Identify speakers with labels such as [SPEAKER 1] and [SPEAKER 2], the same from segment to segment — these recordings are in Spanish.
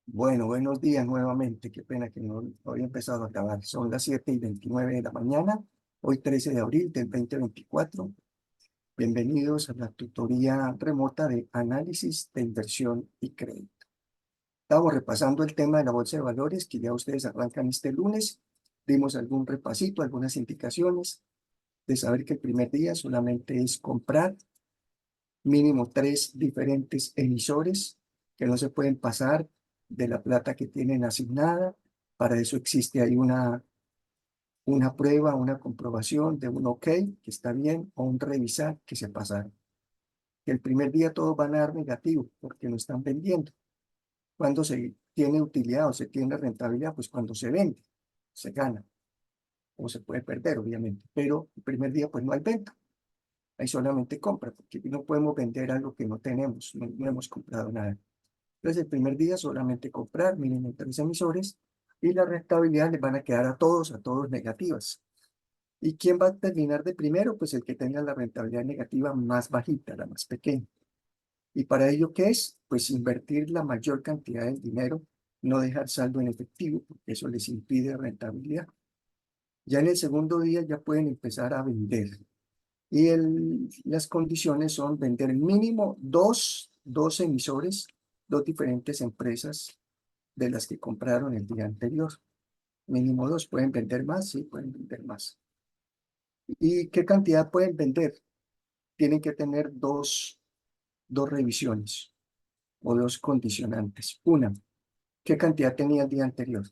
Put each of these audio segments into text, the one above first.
[SPEAKER 1] Bueno, buenos días nuevamente. Qué pena que no había empezado a acabar. Son las 7:29 de la mañana, hoy 13 de abril del 2024. Bienvenidos a la tutoría remota de análisis de inversión y crédito. Estamos repasando el tema de la bolsa de valores que ya ustedes arrancan este lunes. Dimos algún repasito, algunas indicaciones de saber que el primer día solamente es comprar mínimo tres diferentes emisores que no se pueden pasar de la plata que tienen asignada. Para eso existe ahí una prueba, una comprobación de un OK, que está bien, o un revisar que se pasaron. Que el primer día todos van a dar negativo porque no están vendiendo. Cuando se tiene utilidad o se tiene rentabilidad, pues cuando se vende, se gana o se puede perder, obviamente. Pero el primer día, pues no hay venta. Hay solamente compra, porque no podemos vender algo que no tenemos, no hemos comprado nada. Entonces, el primer día solamente comprar mínimo tres emisores y la rentabilidad les van a quedar a todos negativas. ¿Y quién va a terminar de primero? Pues el que tenga la rentabilidad negativa más bajita, la más pequeña. ¿Y para ello qué es? Pues invertir la mayor cantidad de dinero, no dejar saldo en efectivo, porque eso les impide rentabilidad. Ya en el segundo día ya pueden empezar a vender. Y las condiciones son vender mínimo dos emisores, dos diferentes empresas de las que compraron el día anterior. Mínimo dos, pueden vender más, sí, pueden vender más. ¿Y qué cantidad pueden vender? Tienen que tener dos revisiones o dos condicionantes. Una, ¿qué cantidad tenía el día anterior?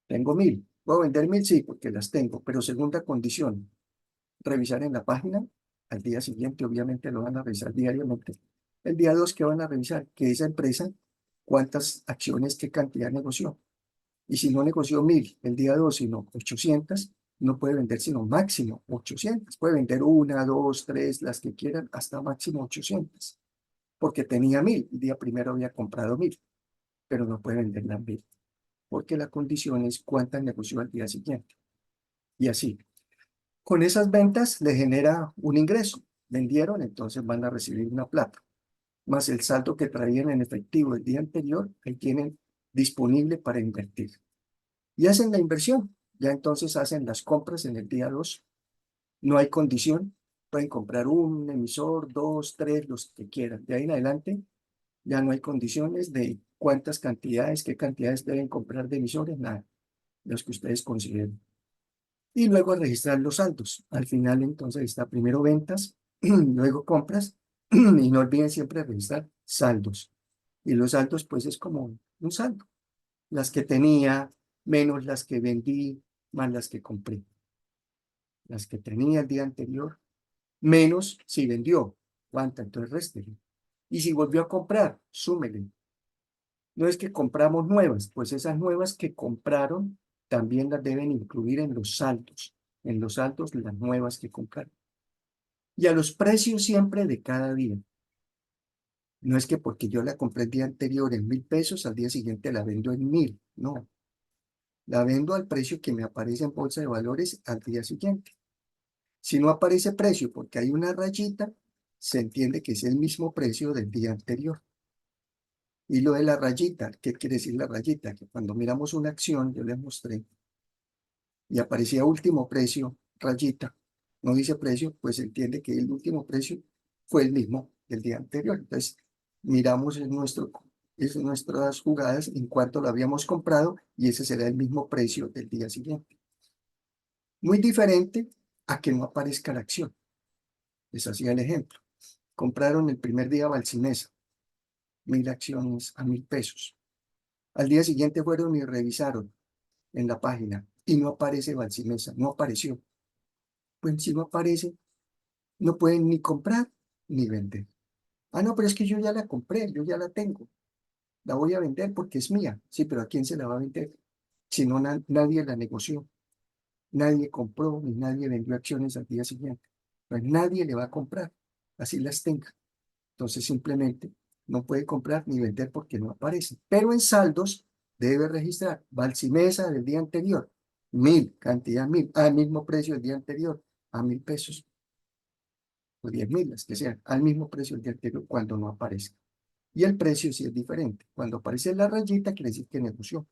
[SPEAKER 1] Tengo 1.000. ¿Puedo vender 1.000? Sí, porque las tengo. Pero segunda condición, revisar en la página. Al día siguiente, obviamente, lo van a revisar diariamente. El día 2, ¿qué van a revisar? Que esa empresa, cuántas acciones, qué cantidad negoció. Y si no negoció 1.000 el día 2, sino 800, no puede vender sino máximo 800. Puede vender una, dos, tres, las que quieran, hasta máximo 800. Porque tenía 1.000, el día primero había comprado 1.000, pero no puede vender las 1.000. Porque la condición es cuántas negoció al día siguiente. Y así. Con esas ventas le genera un ingreso. Vendieron, entonces van a recibir una plata. Más el saldo que traían en efectivo el día anterior, ahí tienen disponible para invertir. Y hacen la inversión. Ya entonces hacen las compras en el día 2. No hay condición. Pueden comprar un emisor, dos, tres, los que quieran. De ahí en adelante ya no hay condiciones de cuántas cantidades, qué cantidades deben comprar de emisores, nada. Los que ustedes consideren. Y luego registrar los saldos. Al final entonces está primero ventas, luego compras y no olviden siempre registrar saldos. Y los saldos pues es como un saldo. Las que tenía menos las que vendí más las que compré. Las que tenía el día anterior menos si vendió. ¿Cuánta? Entonces réstele. Y si volvió a comprar, súmele. No es que compramos nuevas, pues esas nuevas que compraron también las deben incluir en los saldos. En los saldos las nuevas que compraron. Y a los precios siempre de cada día. No es que porque yo la compré el día anterior en 1.000 pesos, al día siguiente la vendo en 1.000. No, la vendo al precio que me aparece en bolsa de valores al día siguiente. Si no aparece precio porque hay una rayita, se entiende que es el mismo precio del día anterior. Y lo de la rayita, ¿qué quiere decir la rayita? Que cuando miramos una acción, yo les mostré, y aparecía último precio, rayita, no dice precio, pues se entiende que el último precio fue el mismo del día anterior. Entonces, miramos en nuestras jugadas en cuanto lo habíamos comprado y ese será el mismo precio del día siguiente. Muy diferente a que no aparezca la acción. Les hacía el ejemplo. Compraron el primer día Balsimesa, 1.000 acciones a 1.000 pesos. Al día siguiente fueron y revisaron en la página y no aparece Balsimesa, no apareció. Pues si no aparece, no pueden ni comprar ni vender. Ah, no, pero es que yo ya la compré, yo ya la tengo. La voy a vender porque es mía. Sí, pero ¿a quién se la va a vender? Si no, nadie la negoció, nadie compró ni nadie vendió acciones al día siguiente. Pues nadie le va a comprar, así las tenga. Entonces simplemente no puede comprar ni vender porque no aparece. Pero en saldos debe registrar Balsimesa del día anterior, 1.000, cantidad 1.000, al mismo precio del día anterior, a 1.000 pesos, o 10.000, las que sean, al mismo precio del día anterior cuando no aparezca. Y el precio sí es diferente. Cuando aparece la rayita, quiere decir que negoció,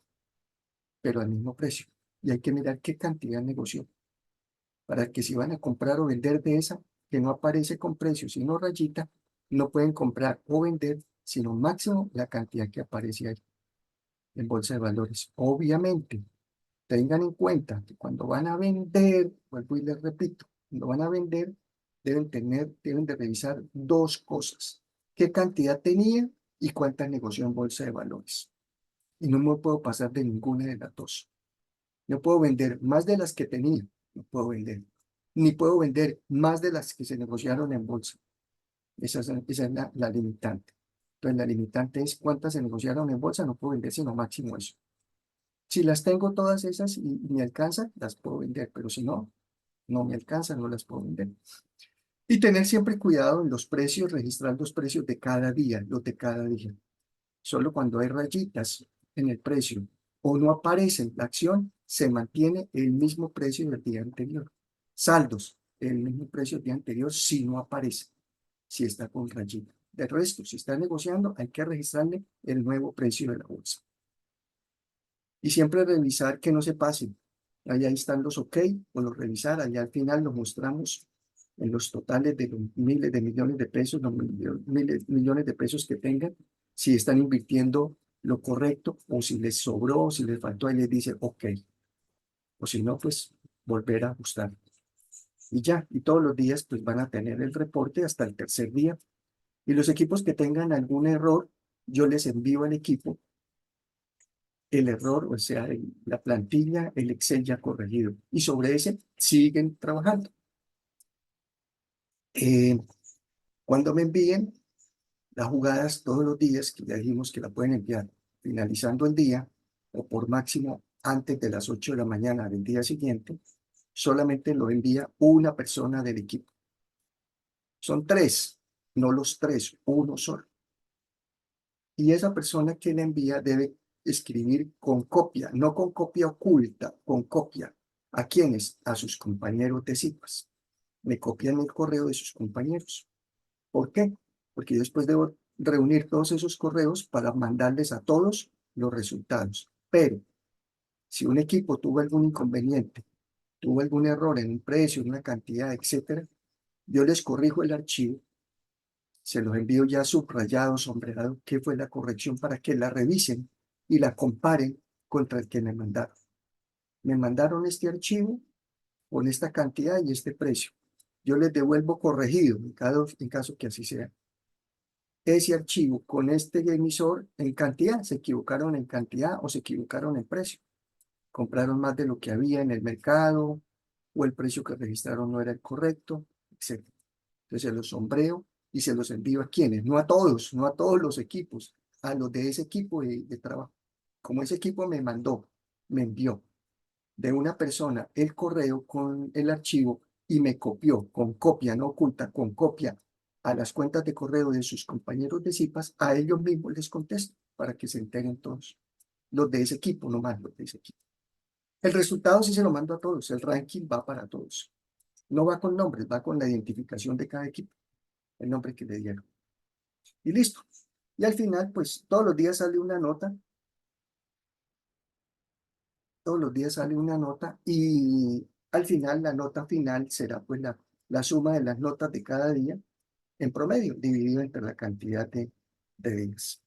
[SPEAKER 1] pero al mismo precio. Y hay que mirar qué cantidad negoció, para que si van a comprar o vender de esa, que no aparece con precio, sino rayita, no pueden comprar o vender, sino máximo la cantidad que aparece ahí en bolsa de valores. Obviamente, tengan en cuenta que cuando van a vender, vuelvo y les repito, cuando van a vender, deben de revisar dos cosas. ¿Qué cantidad tenía y cuántas negoció en bolsa de valores? Y no me puedo pasar de ninguna de las dos. No puedo vender más de las que tenía, no puedo vender. Ni puedo vender más de las que se negociaron en bolsa. Esa es la limitante. Entonces, la limitante es cuántas se negociaron en bolsa, no puedo vender sino máximo eso. Si las tengo todas esas y me alcanzan, las puedo vender, pero si no, no me alcanzan, no las puedo vender. Y tener siempre cuidado en los precios, registrar los precios de cada día, los de cada día. Solo cuando hay rayitas en el precio o no aparece la acción, se mantiene el mismo precio del día anterior. Saldos, el mismo precio del día anterior si no aparece, si está con rayita. De resto, si está negociando, hay que registrarle el nuevo precio de la bolsa. Y siempre revisar que no se pase. Allá están los OK, o los revisar, allá al final los mostramos en los totales de los miles de millones de pesos, los miles, millones de pesos que tengan, si están invirtiendo lo correcto, o si les sobró, o si les faltó, ahí les dice OK. O si no, pues volver a ajustar. Y ya, y todos los días pues van a tener el reporte hasta el tercer día. Y los equipos que tengan algún error, yo les envío al equipo el error, o sea, la plantilla, el Excel ya corregido. Y sobre ese siguen trabajando. Eh, cuando me envíen las jugadas todos los días, que ya dijimos que la pueden enviar finalizando el día o por máximo antes de las 8 de la mañana del día siguiente, solamente lo envía una persona del equipo. Son tres, no los tres, uno solo. Y esa persona que le envía debe escribir con copia, no con copia oculta, con copia. ¿A quiénes? A sus compañeros de CIPAS. Me copian el correo de sus compañeros. ¿Por qué? Porque yo después debo reunir todos esos correos para mandarles a todos los resultados. Pero si un equipo tuvo algún inconveniente, tuvo algún error en un precio, en una cantidad, etcétera, yo les corrijo el archivo, se los envío ya subrayado, sombreado, qué fue la corrección para que la revisen y la comparen contra el que me mandaron. Me mandaron este archivo con esta cantidad y este precio. Yo les devuelvo corregido en caso que así sea. Ese archivo con este emisor en cantidad, se equivocaron en cantidad o se equivocaron en precio. Compraron más de lo que había en el mercado o el precio que registraron no era el correcto, etc. Entonces se los sombreo y se los envío a quienes, no a todos, no a todos los equipos, a los de ese equipo de trabajo. Como ese equipo me mandó, me envió de una persona el correo con el archivo y me copió con copia no oculta, con copia a las cuentas de correo de sus compañeros de CIPAS, a ellos mismos les contesto para que se enteren todos. Los de ese equipo, no más los de ese equipo. El resultado sí se lo mando a todos, el ranking va para todos. No va con nombres, va con la identificación de cada equipo, el nombre que le dieron. Y listo. Y al final, pues todos los días sale una nota, todos los días sale una nota y al final la nota final será pues la suma de las notas de cada día en promedio, dividido entre la cantidad de días.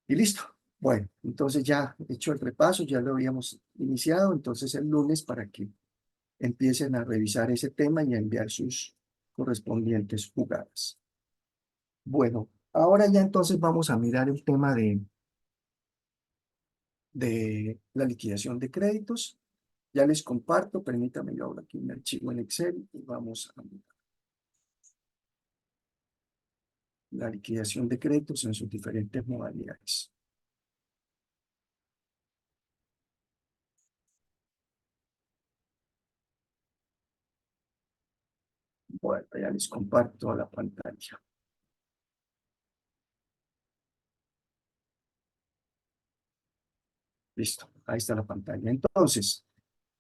[SPEAKER 1] Y listo. Bueno, entonces ya hecho el repaso, ya lo habíamos iniciado, entonces el lunes para que empiecen a revisar ese tema y a enviar sus correspondientes jugadas. Bueno, ahora ya entonces vamos a mirar el tema de la liquidación de créditos. Ya les comparto, permítanme, yo abro aquí un archivo en Excel y vamos a mirar la liquidación de créditos en sus diferentes modalidades. Bueno, ya les comparto la pantalla. Listo, ahí está la pantalla. Entonces,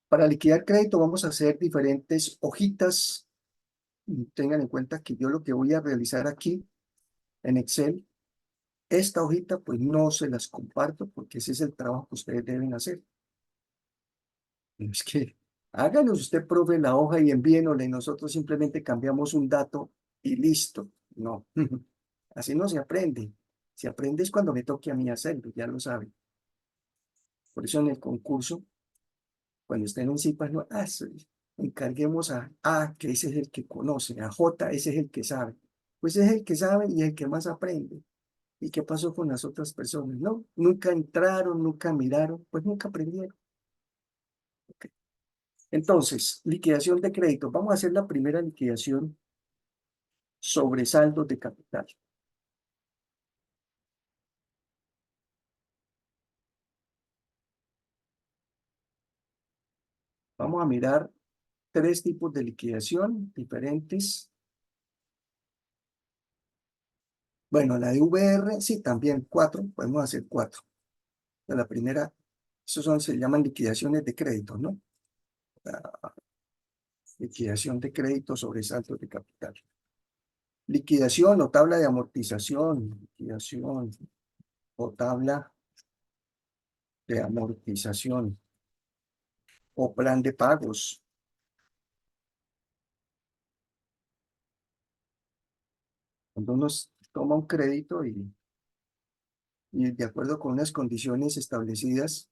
[SPEAKER 1] para liquidar crédito vamos a hacer diferentes hojitas. Tengan en cuenta que yo lo que voy a realizar aquí en Excel Esta hojita, pues no se las comparto porque ese es el trabajo que ustedes deben hacer. Es que háganos usted, profe, la hoja y envíenosla y nosotros simplemente cambiamos un dato y listo. No, así no se aprende. Se aprende es cuando me toque a mí hacerlo, ya lo saben. Por eso en el concurso, cuando estén en CIPAS, no, encarguemos a A, que ese es el que conoce, a J, ese es el que sabe. Pues es el que sabe y el que más aprende. ¿Y qué pasó con las otras personas? No, nunca entraron, nunca miraron, pues nunca aprendieron. Ok. Entonces, liquidación de crédito. Vamos a hacer la primera liquidación sobre saldos de capital. Vamos a mirar tres tipos de liquidación diferentes. Bueno, la de VR, sí, también cuatro, podemos hacer cuatro. La primera, se llaman liquidaciones de crédito, ¿no? La liquidación de crédito sobre saldos de capital. Liquidación o tabla de amortización, liquidación o tabla de amortización o plan de pagos. Cuando uno toma un crédito y de acuerdo con unas condiciones establecidas,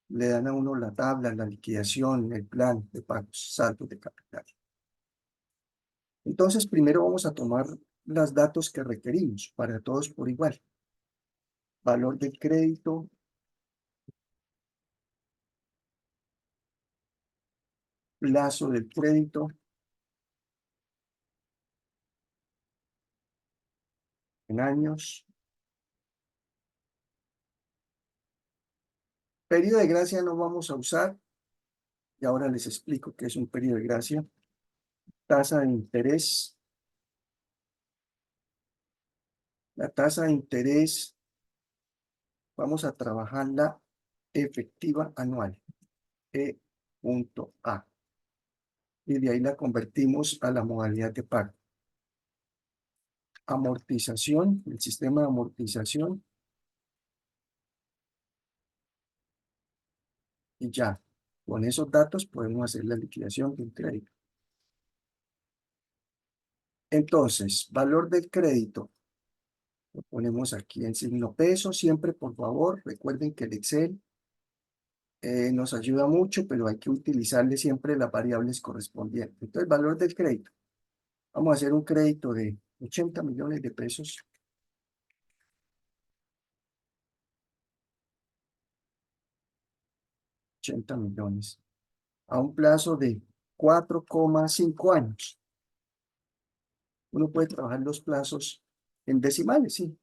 [SPEAKER 1] le dan a uno la tabla, la liquidación, el plan de pagos, saldos de capital. Entonces, primero vamos a tomar los datos que requerimos para todos por igual. Valor del crédito, plazo del crédito en años. Periodo de gracia no vamos a usar y ahora les explico qué es un periodo de gracia. Tasa de interés. La tasa de interés vamos a trabajarla efectiva anual, E.A. Y de ahí la convertimos a la modalidad de pago. Amortización, el sistema de amortización, y ya, con esos datos podemos hacer la liquidación del crédito. Entonces, valor del crédito, lo ponemos aquí en signo peso, siempre por favor, recuerden que el Excel nos ayuda mucho, pero hay que utilizarle siempre las variables correspondientes. Entonces, valor del crédito. Vamos a hacer un crédito de 80 millones de pesos. 80 millones. A un plazo de 4,5 años. Uno puede trabajar los plazos en decimales, sí.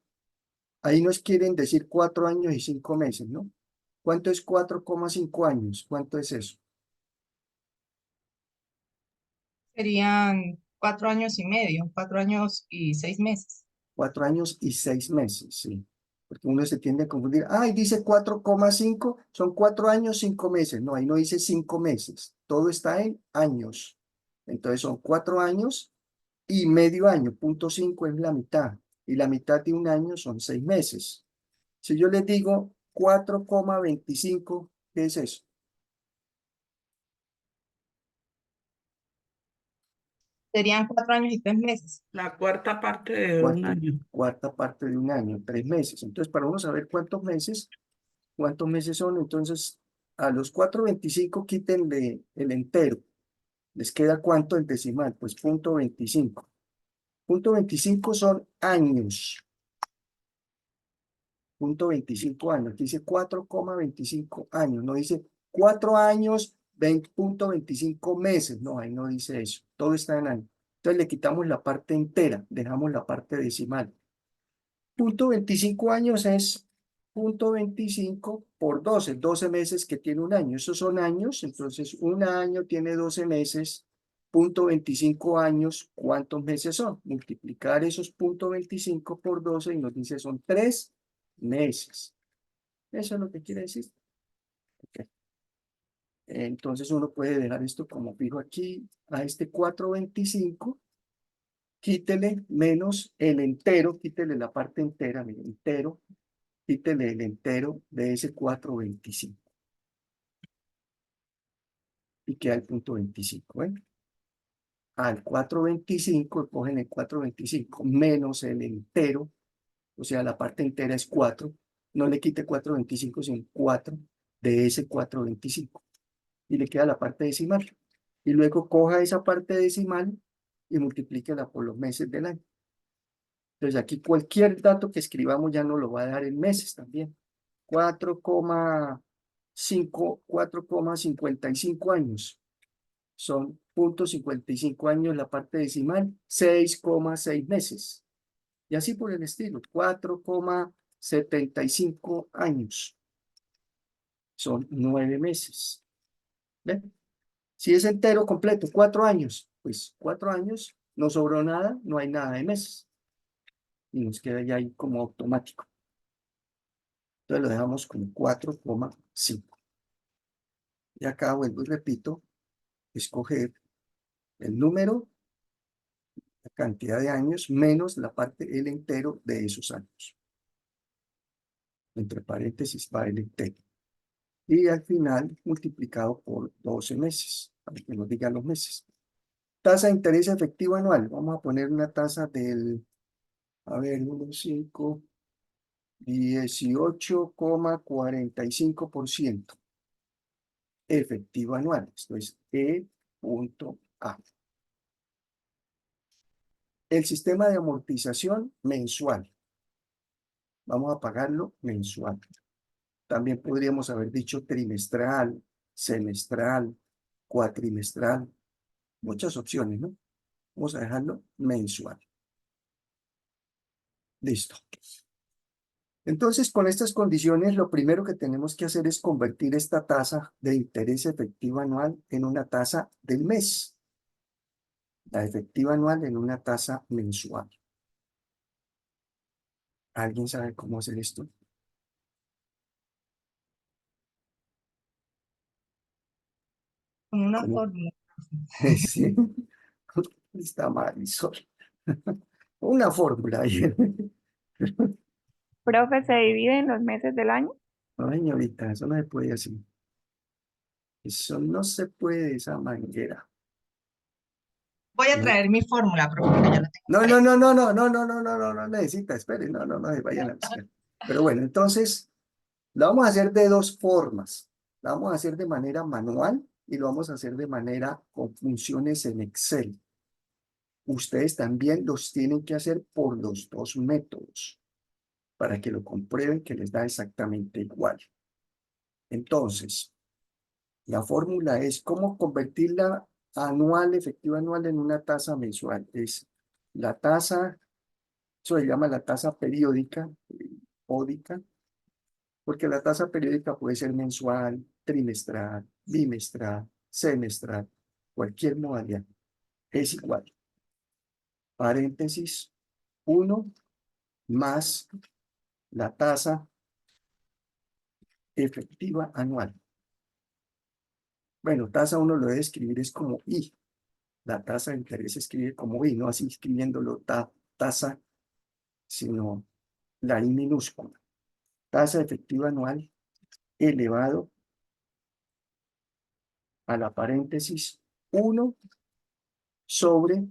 [SPEAKER 1] Ahí nos quieren decir 4 años y 5 meses, ¿no? ¿Cuánto es 4,5 años? ¿Cuánto es eso?
[SPEAKER 2] Serían 4 años y medio, 4 años y 6 meses.
[SPEAKER 1] 4 años y 6 meses, sí. Porque uno se tiende a confundir. Ahí dice 4,5, son 4 años, 5 meses. No, ahí no dice 5 meses. Todo está en años. Entonces son 4 años y medio año. Punto 5 es la mitad. Y la mitad de un año son 6 meses. Si yo les digo 4,25, ¿qué es eso?
[SPEAKER 2] Serían 4 años y 3 meses.
[SPEAKER 3] La cuarta parte de un
[SPEAKER 1] Cuarta,
[SPEAKER 3] año.
[SPEAKER 1] cuarta parte de un año, 3 meses. Entonces, para uno saber cuántos meses son, entonces a los 4,25 quítenle el entero. ¿Les queda cuánto en decimal? Pues punto 25. Punto 25 son años. Punto 25 años. Dice 4,25 años. No dice 4 años, 20,25 meses. No, ahí no dice eso. Todo está en años. Entonces le quitamos la parte entera, dejamos la parte decimal. Punto 25 años es punto 25 por 12, 12 meses que tiene un año. Esos son años, entonces un año tiene 12 meses. Punto 25 años, ¿cuántos meses son? Multiplicar esos punto 25 por 12 y nos dice son 3 meses. Eso es lo que quiere decir. Ok. Entonces uno puede dejar esto como fijo aquí a este 4,25 quítele menos el entero, quítele la parte entera, mire, entero, quítele el entero de ese 425. Y queda el punto 25, ¿eh? Al 425, cogen el 425 menos el entero, o sea, la parte entera es 4, no le quite 425, sino 4 de ese 425. Y le queda la parte decimal. Y luego coja esa parte decimal y multiplíquela por los meses del año. Entonces aquí cualquier dato que escribamos ya nos lo va a dar en meses también. 4,55 años. Son .55 años la parte decimal, 6,6 meses. Y así por el estilo, 4,75 años. Son 9 meses. ¿Ven? Si es entero completo, 4 años, pues 4 años, no sobró nada, no hay nada de meses. Y nos queda ya ahí como automático. Entonces lo dejamos como 4,5. Y acá vuelvo y repito, escoger el número, la cantidad de años, menos la parte, el entero de esos años. Entre paréntesis va el entero. Y al final multiplicado por 12 meses, para que nos digan los meses. Tasa de interés efectivo anual. Vamos a poner una tasa del, a ver, 1,5, 18,45% efectivo anual. Esto es E.A. El sistema de amortización mensual. Vamos a pagarlo mensual. También podríamos haber dicho trimestral, semestral, cuatrimestral. Muchas opciones, ¿no? Vamos a dejarlo mensual. Listo. Entonces, con estas condiciones, lo primero que tenemos que hacer es convertir esta tasa de interés efectivo anual en una tasa del mes. La efectiva anual en una tasa mensual. ¿Alguien sabe cómo hacer esto?
[SPEAKER 2] Con una
[SPEAKER 1] ¿Cómo?
[SPEAKER 2] fórmula.
[SPEAKER 1] Sí. Está Marisol. Una fórmula ahí.
[SPEAKER 4] Profe, ¿se divide en los meses del año?
[SPEAKER 1] No, señorita, eso no se puede así. Eso no se puede de esa manera.
[SPEAKER 2] Voy a
[SPEAKER 1] No,
[SPEAKER 2] traer mi fórmula, profe, porque ya la tengo
[SPEAKER 1] no,
[SPEAKER 2] por
[SPEAKER 1] no,
[SPEAKER 2] ahí.
[SPEAKER 1] no, no, no, no, no, no, no, no, no necesita, espere, no, no, no, vayan a buscar. Pero bueno, entonces, lo vamos a hacer de dos formas. Lo vamos a hacer de manera manual y lo vamos a hacer de manera con funciones en Excel. Ustedes también los tienen que hacer por los dos métodos para que lo comprueben que les da exactamente igual. Entonces, la fórmula es cómo convertir la anual, efectiva anual en una tasa mensual. Es la tasa, eso se llama la tasa periódica, pódica, porque la tasa periódica puede ser mensual, trimestral, bimestral, semestral, cualquier modalidad. Es igual. Paréntesis 1 más la tasa efectiva anual. Bueno, tasa uno lo debe escribir es como I. La tasa de interés se escribe como I, no así escribiéndolo tasa, sino la I minúscula. Tasa efectiva anual elevado a la paréntesis 1 sobre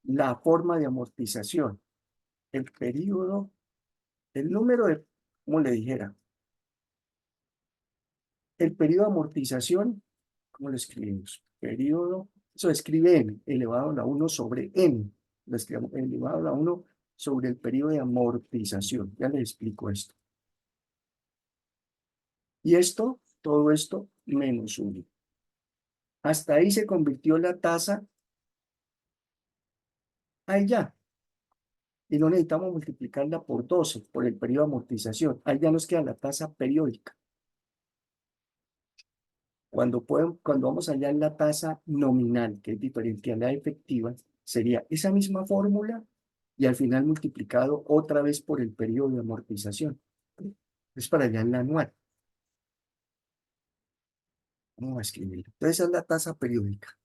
[SPEAKER 1] la forma de amortización. El periodo, el número de, como le dijera, el periodo de amortización, ¿cómo lo escribimos? Periodo, eso escribe N, elevado a la 1 sobre N. Lo escribimos elevado a la 1 sobre el periodo de amortización. Ya les explico esto. Y esto, todo esto, menos 1. Hasta ahí se convirtió la tasa. Ahí ya. Y no necesitamos multiplicarla por 12, por el periodo de amortización. Ahí ya nos queda la tasa periódica. Cuando vamos allá en la tasa nominal, que es diferente a la efectiva, sería esa misma fórmula y al final multiplicado otra vez por el periodo de amortización. Es para allá en la anual. Vamos a escribir. Entonces esa es la tasa periódica.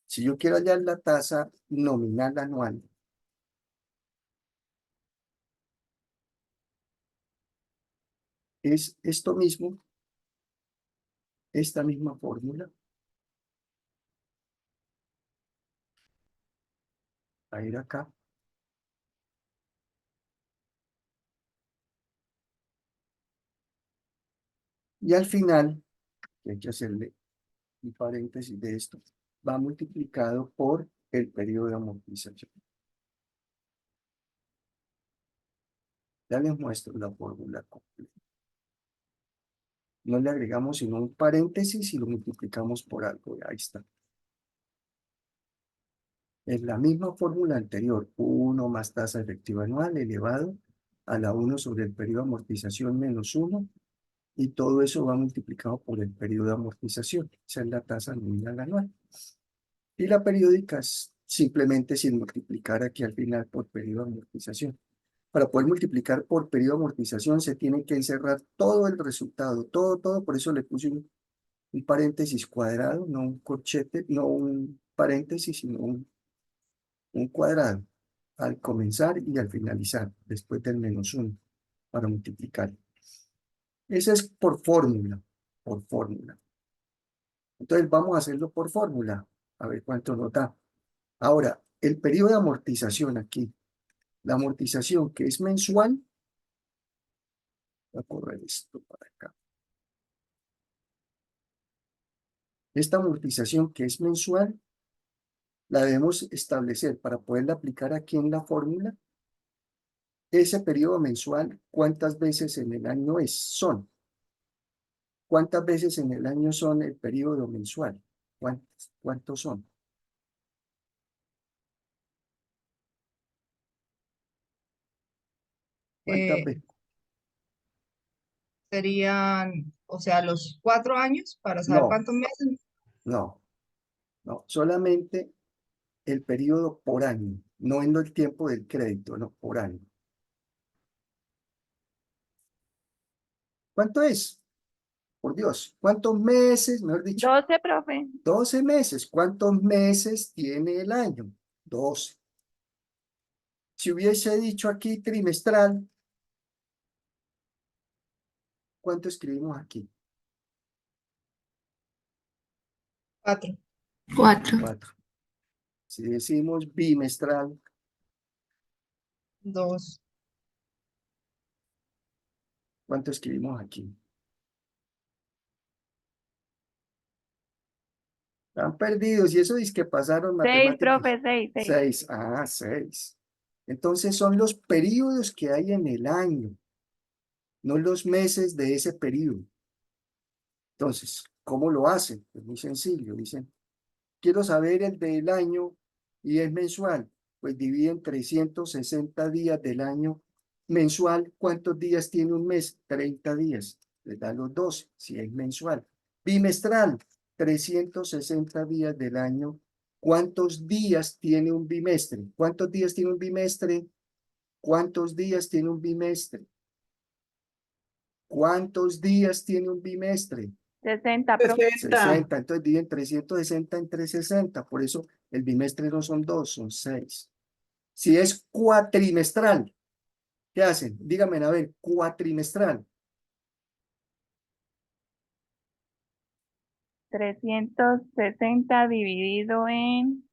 [SPEAKER 1] Si yo quiero hallar la tasa nominal anual, es esto mismo, esta misma fórmula. A ir acá. Y al final, que hay que hacerle un paréntesis de esto, va multiplicado por el periodo de amortización. Ya les muestro la fórmula completa. No le agregamos sino un paréntesis y lo multiplicamos por algo. Ahí está. Es la misma fórmula anterior, 1 más tasa efectiva anual elevado a la 1 sobre el periodo de amortización menos 1, y todo eso va multiplicado por el periodo de amortización. Esa es la tasa nominal anual. Y la periódica es simplemente sin multiplicar aquí al final por periodo de amortización. Para poder multiplicar por periodo de amortización se tiene que encerrar todo el resultado, todo, por eso le puse un paréntesis cuadrado, no un corchete, no un paréntesis, sino un cuadrado al comenzar y al finalizar, después del menos 1, para multiplicar. Eso es por fórmula, por fórmula. Entonces vamos a hacerlo por fórmula, a ver cuánto nos da. Ahora, el periodo de amortización aquí, la amortización que es mensual, voy a correr esto para acá. Esta amortización que es mensual, la debemos establecer para poderla aplicar aquí en la fórmula. Ese periodo mensual, ¿cuántas veces en el año son? ¿Cuántas veces en el año son el periodo mensual? ¿Cuántos son? ¿Cuántas
[SPEAKER 2] Eh,
[SPEAKER 1] veces?
[SPEAKER 2] Serían, o sea, los 4 años para saber
[SPEAKER 1] No,
[SPEAKER 2] cuántos meses.
[SPEAKER 1] no, no. Solamente el periodo por año, no en el tiempo del crédito, no, por año. ¿Cuánto es? Por Dios, ¿cuántos meses? Mejor dicho,
[SPEAKER 4] 12, profe.
[SPEAKER 1] 12 meses. ¿Cuántos meses tiene el año? 12. Si hubiese dicho aquí trimestral, ¿cuánto escribimos aquí?
[SPEAKER 2] 4.
[SPEAKER 5] 4.
[SPEAKER 1] 4. Si decimos bimestral,
[SPEAKER 2] 2.
[SPEAKER 1] ¿cuánto escribimos aquí? Están perdidos. Y eso dice que pasaron
[SPEAKER 4] 6,
[SPEAKER 1] matemáticas.
[SPEAKER 4] profe, 6, 6.
[SPEAKER 1] 6. Ah, 6. Entonces son los periodos que hay en el año, no los meses de ese periodo. Entonces, ¿cómo lo hacen? Es muy sencillo. Dicen, quiero saber el del año y es mensual. Pues dividen 360 días del año mensual. ¿Cuántos días tiene un mes? 30 días. Les da los 12, si es mensual. Bimestral, 360 días del año. ¿Cuántos días tiene un bimestre? ¿Cuántos días tiene un bimestre? ¿Cuántos días tiene un bimestre? ¿Cuántos días tiene un bimestre?
[SPEAKER 4] 60, profe.
[SPEAKER 1] 60. Entonces dividen 360 entre 60. Por eso el bimestre no son 2, son 6. Si es cuatrimestral, ¿qué hacen? Díganme, a ver, cuatrimestral.
[SPEAKER 4] 360 dividido en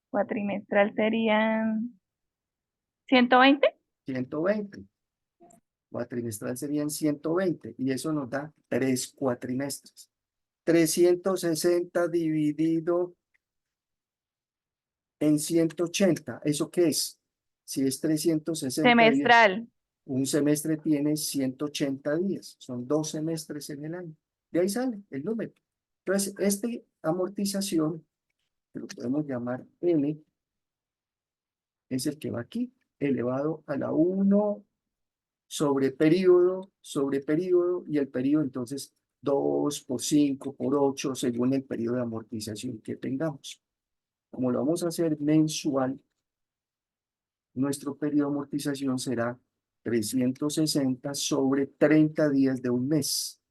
[SPEAKER 4] cuatrimestral serían 120.
[SPEAKER 1] 120. Cuatrimestral serían 120. Y eso nos da 3 cuatrimestres. 360 dividido en 180. ¿Eso qué es? Si es 360 días.
[SPEAKER 4] Semestral.
[SPEAKER 1] Un semestre tiene 180 días, son 2 semestres en el año. De ahí sale el número. Entonces, esta amortización, que lo podemos llamar N, es el que va aquí, elevado a la 1 sobre periodo, y el periodo entonces 2 por 5 por 8, según el periodo de amortización que tengamos. Como lo vamos a hacer mensual, nuestro periodo de amortización será 360 sobre 30 días de un mes.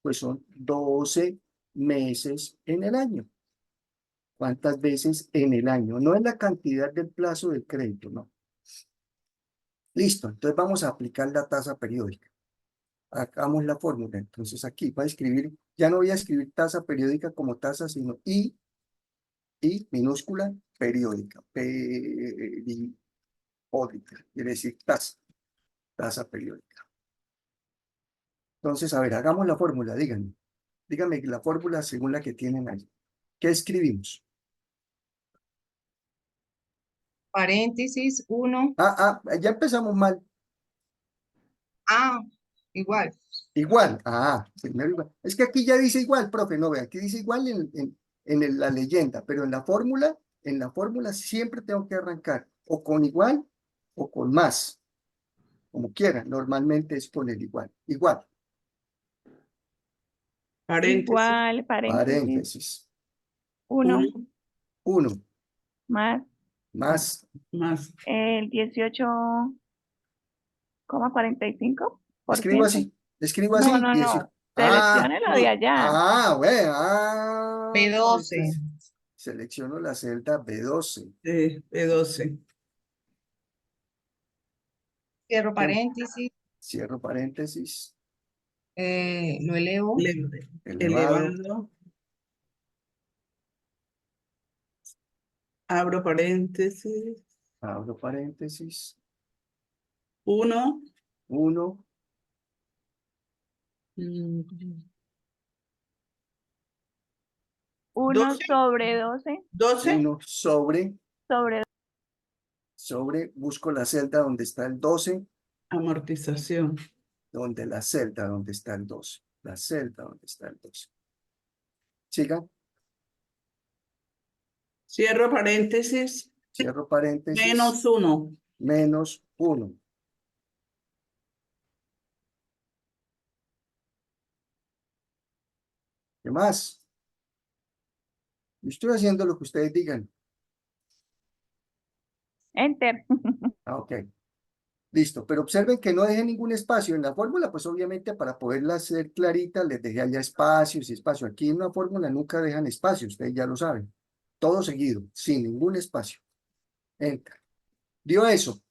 [SPEAKER 1] Pues son 12 meses en el año. ¿Cuántas veces en el año? No es la cantidad del plazo del crédito, no. Listo, entonces vamos a aplicar la tasa periódica. hagamos la fórmula. Entonces aquí voy a escribir, ya no voy a escribir tasa periódica como tasa, sino I minúscula periódica. Periódica, quiere decir tasa periódica. Entonces, a ver, hagamos la fórmula, díganme. Díganme la fórmula según la que tienen ahí. ¿Qué escribimos?
[SPEAKER 2] Paréntesis 1.
[SPEAKER 1] Ya empezamos mal.
[SPEAKER 2] Ah, igual.
[SPEAKER 1] Igual. Primero igual. Es que aquí ya dice igual, profe, no ve, aquí dice igual en la leyenda, pero en la fórmula siempre tengo que arrancar o con igual o con más, como quieran. Normalmente es con el igual. Igual,
[SPEAKER 3] Paréntesis.
[SPEAKER 4] Igual, paréntesis,
[SPEAKER 1] paréntesis.
[SPEAKER 4] 1
[SPEAKER 3] Uno
[SPEAKER 1] 1
[SPEAKER 4] más
[SPEAKER 1] más,
[SPEAKER 3] más.
[SPEAKER 4] el 18,45%.
[SPEAKER 1] escribo
[SPEAKER 4] No,
[SPEAKER 1] así
[SPEAKER 4] no,
[SPEAKER 1] y decir,
[SPEAKER 4] no. Selecciónelo de allá.
[SPEAKER 1] bueno,
[SPEAKER 2] B12.
[SPEAKER 1] selecciono la celda B12.
[SPEAKER 3] B12.
[SPEAKER 2] Cierro
[SPEAKER 1] ¿Qué?
[SPEAKER 2] paréntesis.
[SPEAKER 1] Cierro paréntesis,
[SPEAKER 2] Lo elevo.
[SPEAKER 1] elevado,
[SPEAKER 3] Elevado. Abro paréntesis.
[SPEAKER 1] abro paréntesis,
[SPEAKER 3] 1.
[SPEAKER 1] 1
[SPEAKER 4] 1
[SPEAKER 3] 12.
[SPEAKER 4] sobre 12
[SPEAKER 3] 12.
[SPEAKER 1] 1
[SPEAKER 4] sobre
[SPEAKER 1] busco la celda donde está el 12,
[SPEAKER 3] Amortización.
[SPEAKER 1] donde la celda donde está el 12, la celda donde está el 12. Sigan,
[SPEAKER 3] Cierro paréntesis.
[SPEAKER 1] cierro paréntesis,
[SPEAKER 3] Menos 1.
[SPEAKER 1] menos 1. ¿Qué más? Yo estoy haciendo lo que ustedes digan.
[SPEAKER 4] Enter.
[SPEAKER 1] Ok. Listo, pero observen que no deje ningún espacio en la fórmula, pues obviamente para poderla hacer clarita les dejé allá espacios y espacio. Aquí en una fórmula nunca dejan espacio, ustedes ya lo saben. Todo seguido, sin ningún espacio. Enter. ¿Dio eso?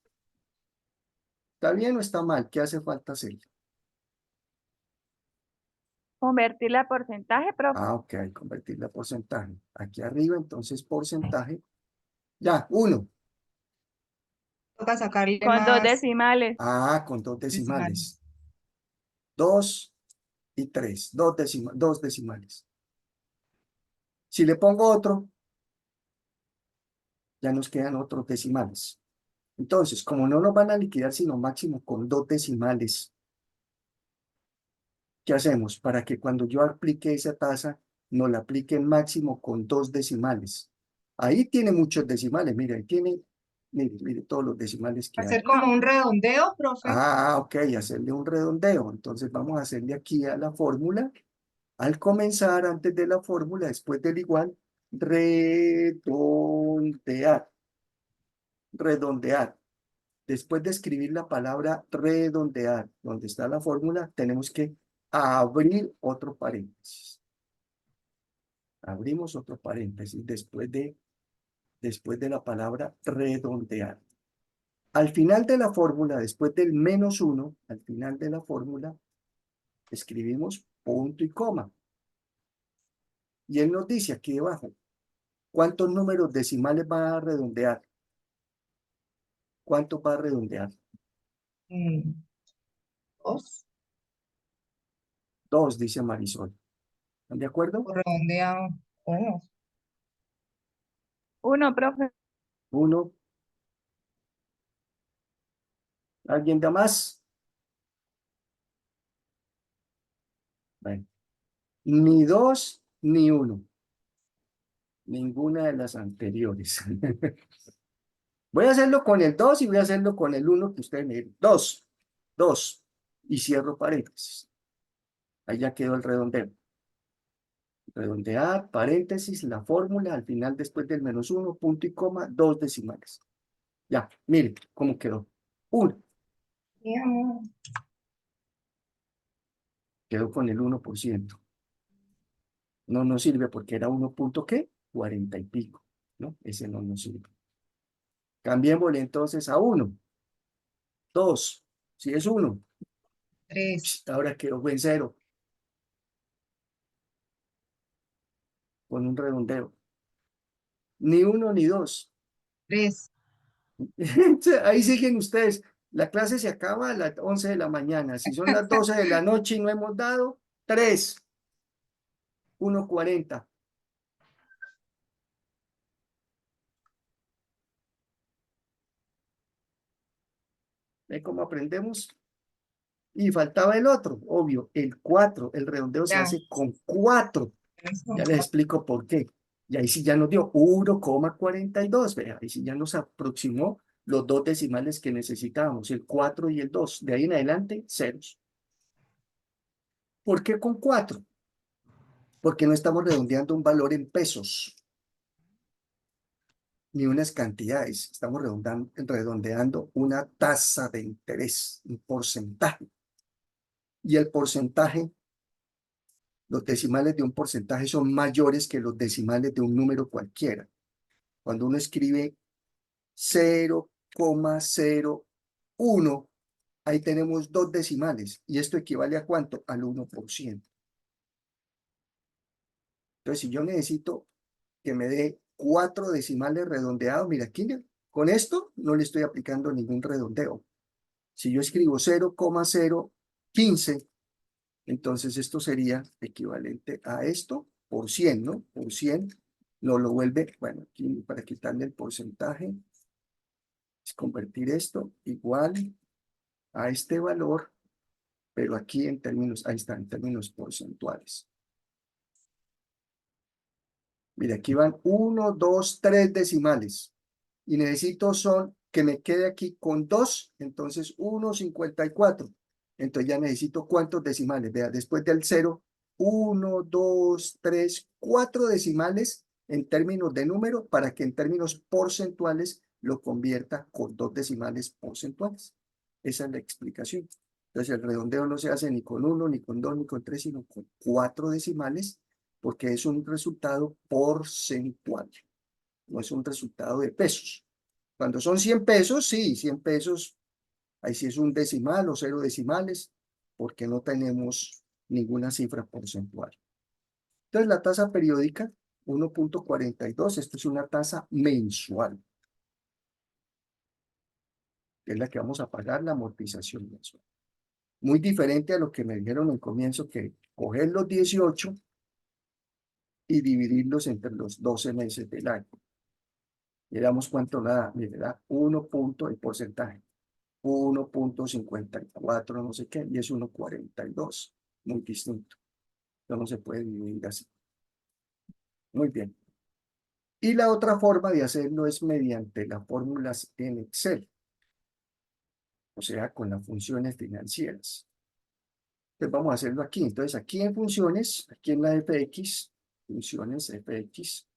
[SPEAKER 1] ¿Está bien o está mal? ¿Qué hace falta hacer?
[SPEAKER 4] Convertirla a porcentaje, profe.
[SPEAKER 1] Ok, convertirla a porcentaje. Aquí arriba, entonces porcentaje. Ya, 1.
[SPEAKER 2] Toca sacarle
[SPEAKER 4] Con 2
[SPEAKER 2] más
[SPEAKER 4] decimales.
[SPEAKER 1] Con 2
[SPEAKER 2] decimales.
[SPEAKER 1] decimales. 2 y 3. 2 decimales. Si le pongo otro, ya nos quedan otros decimales. Entonces, como no nos van a liquidar sino máximo con 2 decimales, ¿qué hacemos? Para que cuando yo aplique esa tasa, nos la apliquen máximo con 2 decimales. Ahí tiene muchos decimales, mire, ahí tiene, mire todos los decimales que hay.
[SPEAKER 2] Hacer como un redondeo, profe.
[SPEAKER 1] Ok, hacerle un redondeo. Entonces vamos a hacerle aquí a la fórmula. Al comenzar, antes de la fórmula, después del igual, redondear. Redondear. Después de escribir la palabra redondear, donde está la fórmula, tenemos que abrir otro paréntesis. Abrimos otro paréntesis después de la palabra redondear. Al final de la fórmula, después del menos 1, al final de la fórmula, escribimos punto y coma. Y él nos dice aquí debajo, ¿cuántos números decimales va a redondear? ¿Cuántos va a redondear?
[SPEAKER 2] 2.
[SPEAKER 1] 2, dice Marisol. ¿Están de acuerdo?
[SPEAKER 2] Redondeado. 1.
[SPEAKER 4] 1, profe.
[SPEAKER 1] 1. ¿Alguien da más? Bueno, ni 2 ni 1. Ninguna de las anteriores. Voy a hacerlo con el 2 y voy a hacerlo con el 1 que ustedes me dieron. 2. 2. Y cierro paréntesis. Ahí ya quedó el redondeo. Redondear, paréntesis, la fórmula, al final después del menos 1, punto y coma, 2 decimales. Ya, miren cómo quedó. 1. Quedó con el 1%. No nos sirve porque era 1 punto ¿qué? 40 y pico, ¿no? Ese no nos sirve. Cambiémosle entonces a 1. 2. Si es 1.
[SPEAKER 2] 3,
[SPEAKER 1] Ahora quedó en cero con un redondeo. Ni uno ni dos.
[SPEAKER 2] 3.
[SPEAKER 1] Ahí siguen ustedes. La clase se acaba a las 11 de la mañana. Si son las 12 de la noche y no hemos dado, 3, 1:40. ¿Ve cómo aprendemos? Y faltaba el otro, obvio, el 4. El redondeo se
[SPEAKER 2] Ya.
[SPEAKER 1] hace con 4. Ya les explico por qué. Y ahí sí ya nos dio 1,42. Vea, ahí sí ya nos aproximó los dos decimales que necesitábamos, el 4 y el 2. De ahí en adelante, ceros. ¿Por qué con 4? Porque no estamos redondeando un valor en pesos, ni unas cantidades. Estamos redondeando una tasa de interés, un porcentaje. Y el porcentaje, los decimales de un porcentaje son mayores que los decimales de un número cualquiera. Cuando uno escribe 0,01, ahí tenemos dos decimales. ¿Y esto equivale a cuánto? Al 1%. Entonces, si yo necesito que me dé 4 decimales redondeados, mira, aquí con esto no le estoy aplicando ningún redondeo. Si yo escribo 0,015, entonces esto sería equivalente a esto por 100, ¿no? Por 100 nos lo vuelve, bueno, aquí para quitarle el porcentaje, es convertir esto igual a este valor, pero aquí en términos, ahí está, en términos porcentuales. Mira, aquí van 1, 2, 3 decimales. Y necesito que me quede aquí con 2, entonces 1,54. Entonces ya necesito cuántos decimales. Vea, después del 0, 1, 2, 3, 4 decimales en términos de número para que en términos porcentuales lo convierta con 2 decimales porcentuales. Esa es la explicación. Entonces el redondeo no se hace ni con 1, ni con 2, ni con 3, sino con 4 decimales porque es un resultado porcentual. No es un resultado de pesos. Cuando son 100 pesos, sí, 100 pesos, ahí sí es un decimal o 0 decimales, porque no tenemos ninguna cifra porcentual. Entonces, la tasa periódica, 1,42, esto es una tasa mensual, que es la que vamos a pagar la amortización mensual. Muy diferente a lo que me dijeron al comienzo, que coger los 18 y dividirlos entre los 12 meses del año. Le damos cuánto da, le da 1 punto el porcentaje, 1,54, no sé qué, y es 1,42, muy distinto. No se puede dividir así. Muy bien. Y la otra forma de hacerlo es mediante las fórmulas en Excel, o sea, con las funciones financieras. Entonces vamos a hacerlo aquí. Entonces aquí en funciones, aquí en la FX, funciones FX,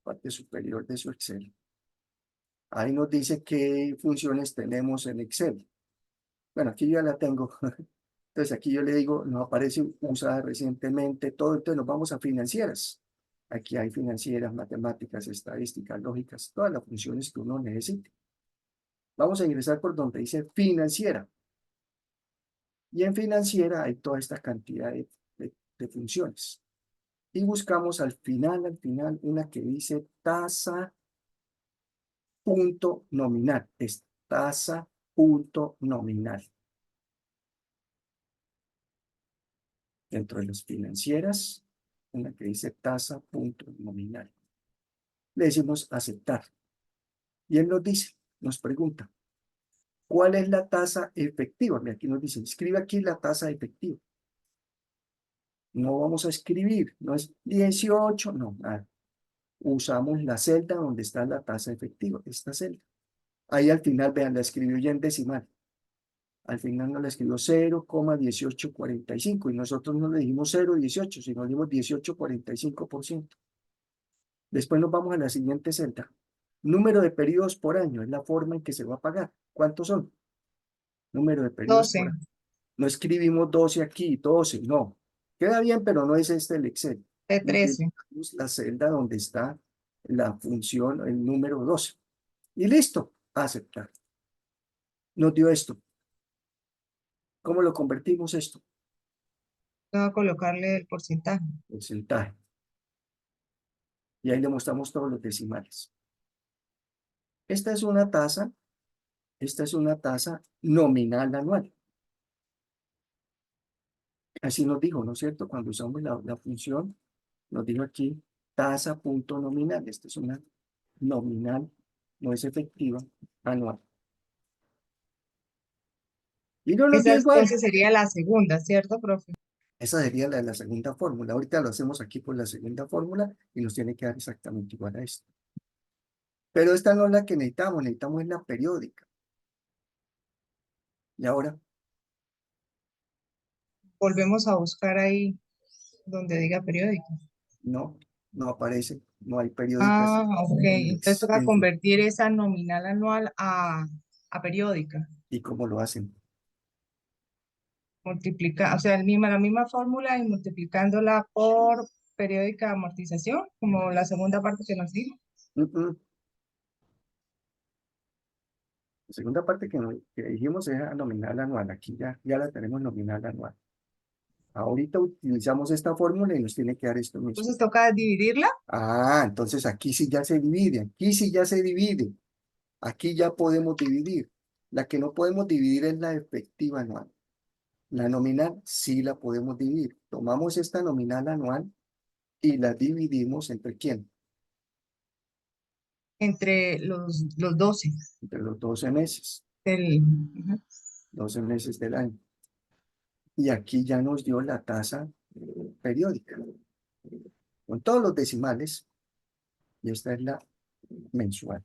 [SPEAKER 1] parte superior de su Excel. Ahí nos dice qué funciones tenemos en Excel. Bueno, aquí ya la tengo. Entonces aquí yo le digo, nos aparece usada recientemente, todo. Entonces nos vamos a financieras. Aquí hay financieras, matemáticas, estadísticas, lógicas, todas las funciones que uno necesite. Vamos a ingresar por donde dice financiera. Y en financiera hay toda esta cantidad de funciones. Y buscamos al final, una que dice tasa punto nominal. Es tasa punto nominal. Dentro de las financieras, una que dice tasa punto nominal. Le decimos aceptar. Y él nos dice, nos pregunta, ¿cuál es la tasa efectiva? Mira, aquí nos dice, escribe aquí la tasa efectiva. No vamos a escribir, no es 18, no, nada. Usamos la celda donde está la tasa efectiva, esta celda. Ahí al final, vean, la escribió ya en decimal. Al final no la escribió 0,1845 y nosotros no le dijimos 0,18, sino le dimos 18,45%. Después nos vamos a la siguiente celda. Número de periodos por año es la forma en que se va a pagar. ¿Cuántos son? Número de periodos
[SPEAKER 2] 12.
[SPEAKER 1] por año. No escribimos 12 aquí, 12, no. Queda bien, pero no es este el Excel.
[SPEAKER 2] De 13.
[SPEAKER 1] Utilizamos la celda donde está la función, el número 12. Y listo, aceptar. Nos dio esto. ¿Cómo lo convertimos esto?
[SPEAKER 2] Voy a colocarle el porcentaje.
[SPEAKER 1] Porcentaje. Y ahí le mostramos todos los decimales. Esta es una tasa nominal anual. Así nos dijo, ¿no es cierto? Cuando usamos la función, nos dijo aquí tasa punto nominal. Esta es una nominal, no es efectiva, anual. Y no nos
[SPEAKER 2] Esa
[SPEAKER 1] dio igual.
[SPEAKER 2] entonces sería la segunda, ¿cierto, profe?
[SPEAKER 1] Esa sería la segunda fórmula. Ahorita lo hacemos aquí por la segunda fórmula y nos tiene que dar exactamente igual a esto. Pero esta no es la que necesitamos es la periódica. Y ahora,
[SPEAKER 2] Volvemos a buscar ahí donde diga periódico.
[SPEAKER 1] no aparece, no hay periódicas
[SPEAKER 2] Ah, ok. Entonces toca
[SPEAKER 1] en
[SPEAKER 2] convertir esa nominal anual a periódica.
[SPEAKER 1] ¿Y cómo lo hacen?
[SPEAKER 2] Multiplica, o sea, la misma fórmula y multiplicándola por periódica de amortización, como la segunda parte que nos dijo.
[SPEAKER 1] Mm, mm. La segunda parte que dijimos es nominal anual. Aquí ya la tenemos nominal anual. Ahorita utilizamos esta fórmula y nos tiene que dar esto mismo.
[SPEAKER 2] Entonces toca dividirla
[SPEAKER 1] Entonces aquí sí ya se divide, aquí sí ya se divide. Aquí ya podemos dividir. La que no podemos dividir es la efectiva anual. La nominal sí la podemos dividir. Tomamos esta nominal anual y la dividimos ¿entre quién?
[SPEAKER 2] entre los 12
[SPEAKER 1] Entre los 12 meses,
[SPEAKER 2] del... Ujú.
[SPEAKER 1] 12 meses del año. Y aquí ya nos dio la tasa periódica, con todos los decimales, y esta es la mensual.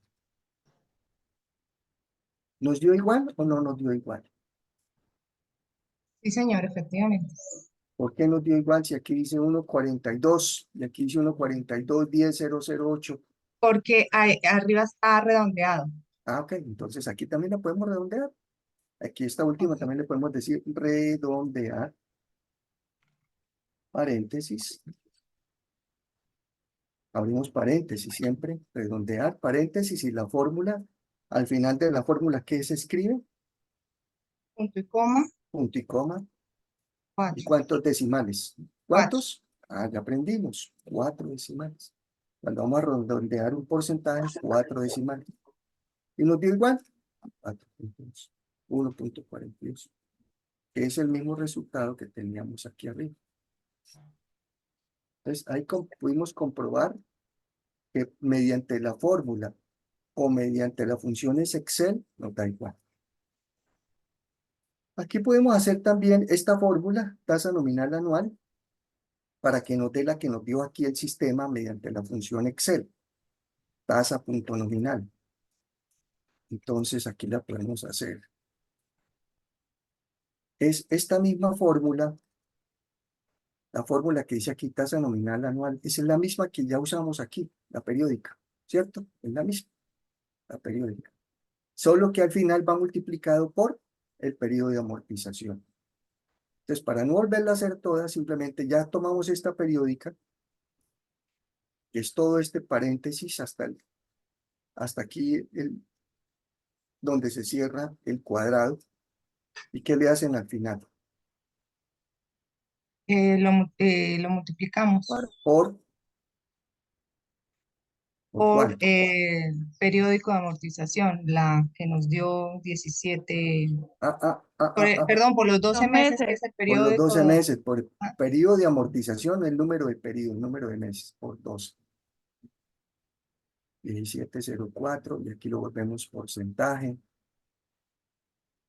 [SPEAKER 1] ¿Nos dio igual o no nos dio igual?
[SPEAKER 2] Sí, señor, efectivamente.
[SPEAKER 1] ¿Por qué nos dio igual si aquí dice 1,42 y aquí dice 1,42, 10,008?
[SPEAKER 2] Porque arriba está redondeado.
[SPEAKER 1] Ok, entonces aquí también la podemos redondear. Aquí esta última
[SPEAKER 2] Ok.
[SPEAKER 1] también le podemos decir redondear, paréntesis. Abrimos paréntesis siempre, redondear, paréntesis y la fórmula. Al final de la fórmula, ¿qué se escribe?
[SPEAKER 2] Punto y coma,
[SPEAKER 1] Punto y coma. ¿Y
[SPEAKER 2] 4.
[SPEAKER 1] cuántos decimales?
[SPEAKER 2] 4.
[SPEAKER 1] ¿Cuántos? Ya aprendimos. 4 decimales. Cuando vamos a redondear un porcentaje, 4 decimales. Y nos dio igual. 4,2. 1,42. Que es el mismo resultado que teníamos aquí arriba. Entonces, ahí pudimos comprobar que mediante la fórmula o mediante las funciones Excel nos da igual. Aquí podemos hacer también esta fórmula, tasa nominal anual, para que nos dé la que nos dio aquí el sistema mediante la función Excel, tasa.nominal. Entonces aquí la podemos hacer. Es esta misma fórmula, la fórmula que dice aquí tasa nominal anual, es la misma que ya usamos aquí, la periódica, ¿cierto? Es la misma, la periódica. Solo que al final va multiplicado por el periodo de amortización. Entonces, para no volverla a hacer todas, simplemente ya tomamos esta periódica, que es todo este paréntesis hasta aquí, donde se cierra el cuadrado. ¿Y qué le hacen al final?
[SPEAKER 2] Lo multiplicamos
[SPEAKER 1] ¿Por
[SPEAKER 2] por
[SPEAKER 1] cuánto?
[SPEAKER 2] el periódico de amortización, la que nos dio 17,
[SPEAKER 1] Ah, ah, ah, ah, ah.
[SPEAKER 2] perdón, por los 12
[SPEAKER 4] Los
[SPEAKER 2] meses, que
[SPEAKER 4] meses.
[SPEAKER 2] es el
[SPEAKER 1] Por los 12
[SPEAKER 2] periódico.
[SPEAKER 1] meses, por el
[SPEAKER 2] Ah,
[SPEAKER 1] periodo de amortización, el número de periodos, el número de meses, por 12. 17,04, y aquí lo volvemos porcentaje.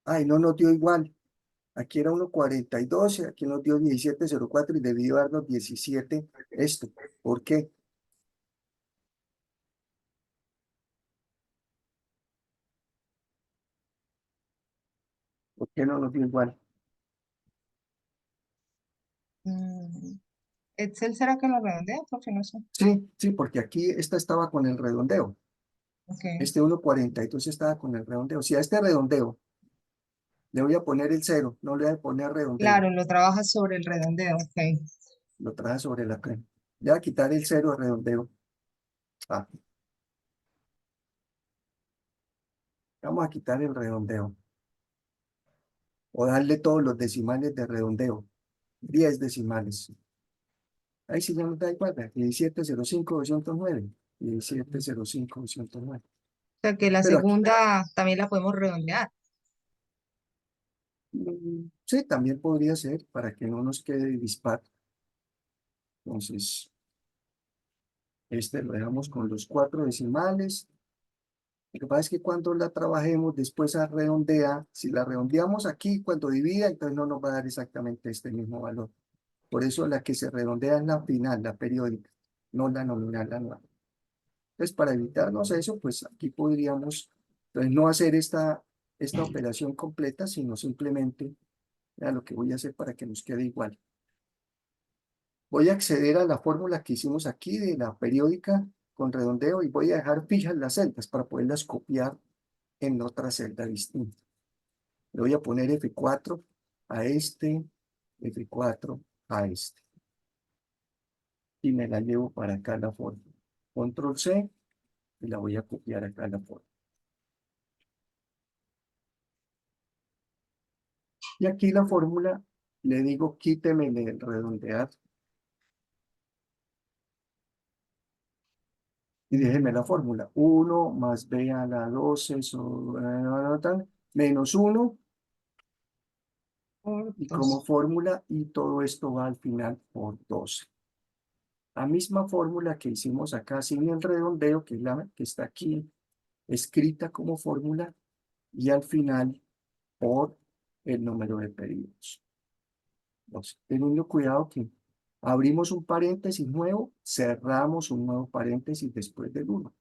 [SPEAKER 1] Ay, no nos dio igual. Aquí era 1,42, y aquí nos dio 17,04 y debió darnos 17 esto. ¿Por qué? ¿Por qué no nos dio igual?
[SPEAKER 2] mm, ¿Excel será que lo redondea? Porque no sé.
[SPEAKER 1] Sí, porque aquí esta estaba con el redondeo.
[SPEAKER 2] Ok.
[SPEAKER 1] Este 1,42 estaba con el redondeo. Si a este redondeo le voy a poner el 0, no le voy a poner redondeo,
[SPEAKER 2] Claro, lo trabajas sobre el redondeo. Ok.
[SPEAKER 1] lo trae sobre la crema. Le voy a quitar el 0 de redondeo. Vamos a quitar el redondeo. o darle todos los decimales de redondeo, 10 decimales. Ahí sí ya nos da igual, vea, 1705,209, 1705,209.
[SPEAKER 2] O sea que la
[SPEAKER 1] Pero aquí,
[SPEAKER 2] segunda también la podemos redondear.
[SPEAKER 1] sí, también podría ser para que no nos quede dispar. Entonces, este lo dejamos con los 4 decimales. Lo que pasa es que cuando la trabajemos, después a redondea. Si la redondeamos aquí, cuando divida, entonces no nos va a dar exactamente este mismo valor. Por eso la que se redondea es la final, la periódica, no la nominal, la anual. Entonces, para evitarnos eso, pues aquí podríamos entonces, no hacer esta operación completa, sino simplemente a lo que voy a hacer para que nos quede igual. Voy a acceder a la fórmula que hicimos aquí de la periódica con redondeo y voy a dejar fijas las celdas para poderlas copiar en otra celda distinta. Le voy a poner F4 a este, F4 a este. Y me la llevo para acá la fórmula. Control C y la voy a copiar acá la fórmula. Y aquí la fórmula, le digo quíteme el redondear y déjeme la fórmula. 1 más b a la 12 menos 1
[SPEAKER 2] Por
[SPEAKER 1] y como
[SPEAKER 2] 2.
[SPEAKER 1] fórmula y todo esto va al final por 12. La misma fórmula que hicimos acá sin el redondeo, que es la que está aquí escrita como fórmula y al final por el número de pedidos. Entonces, teniendo cuidado que abrimos un paréntesis nuevo, cerramos un nuevo paréntesis después del 1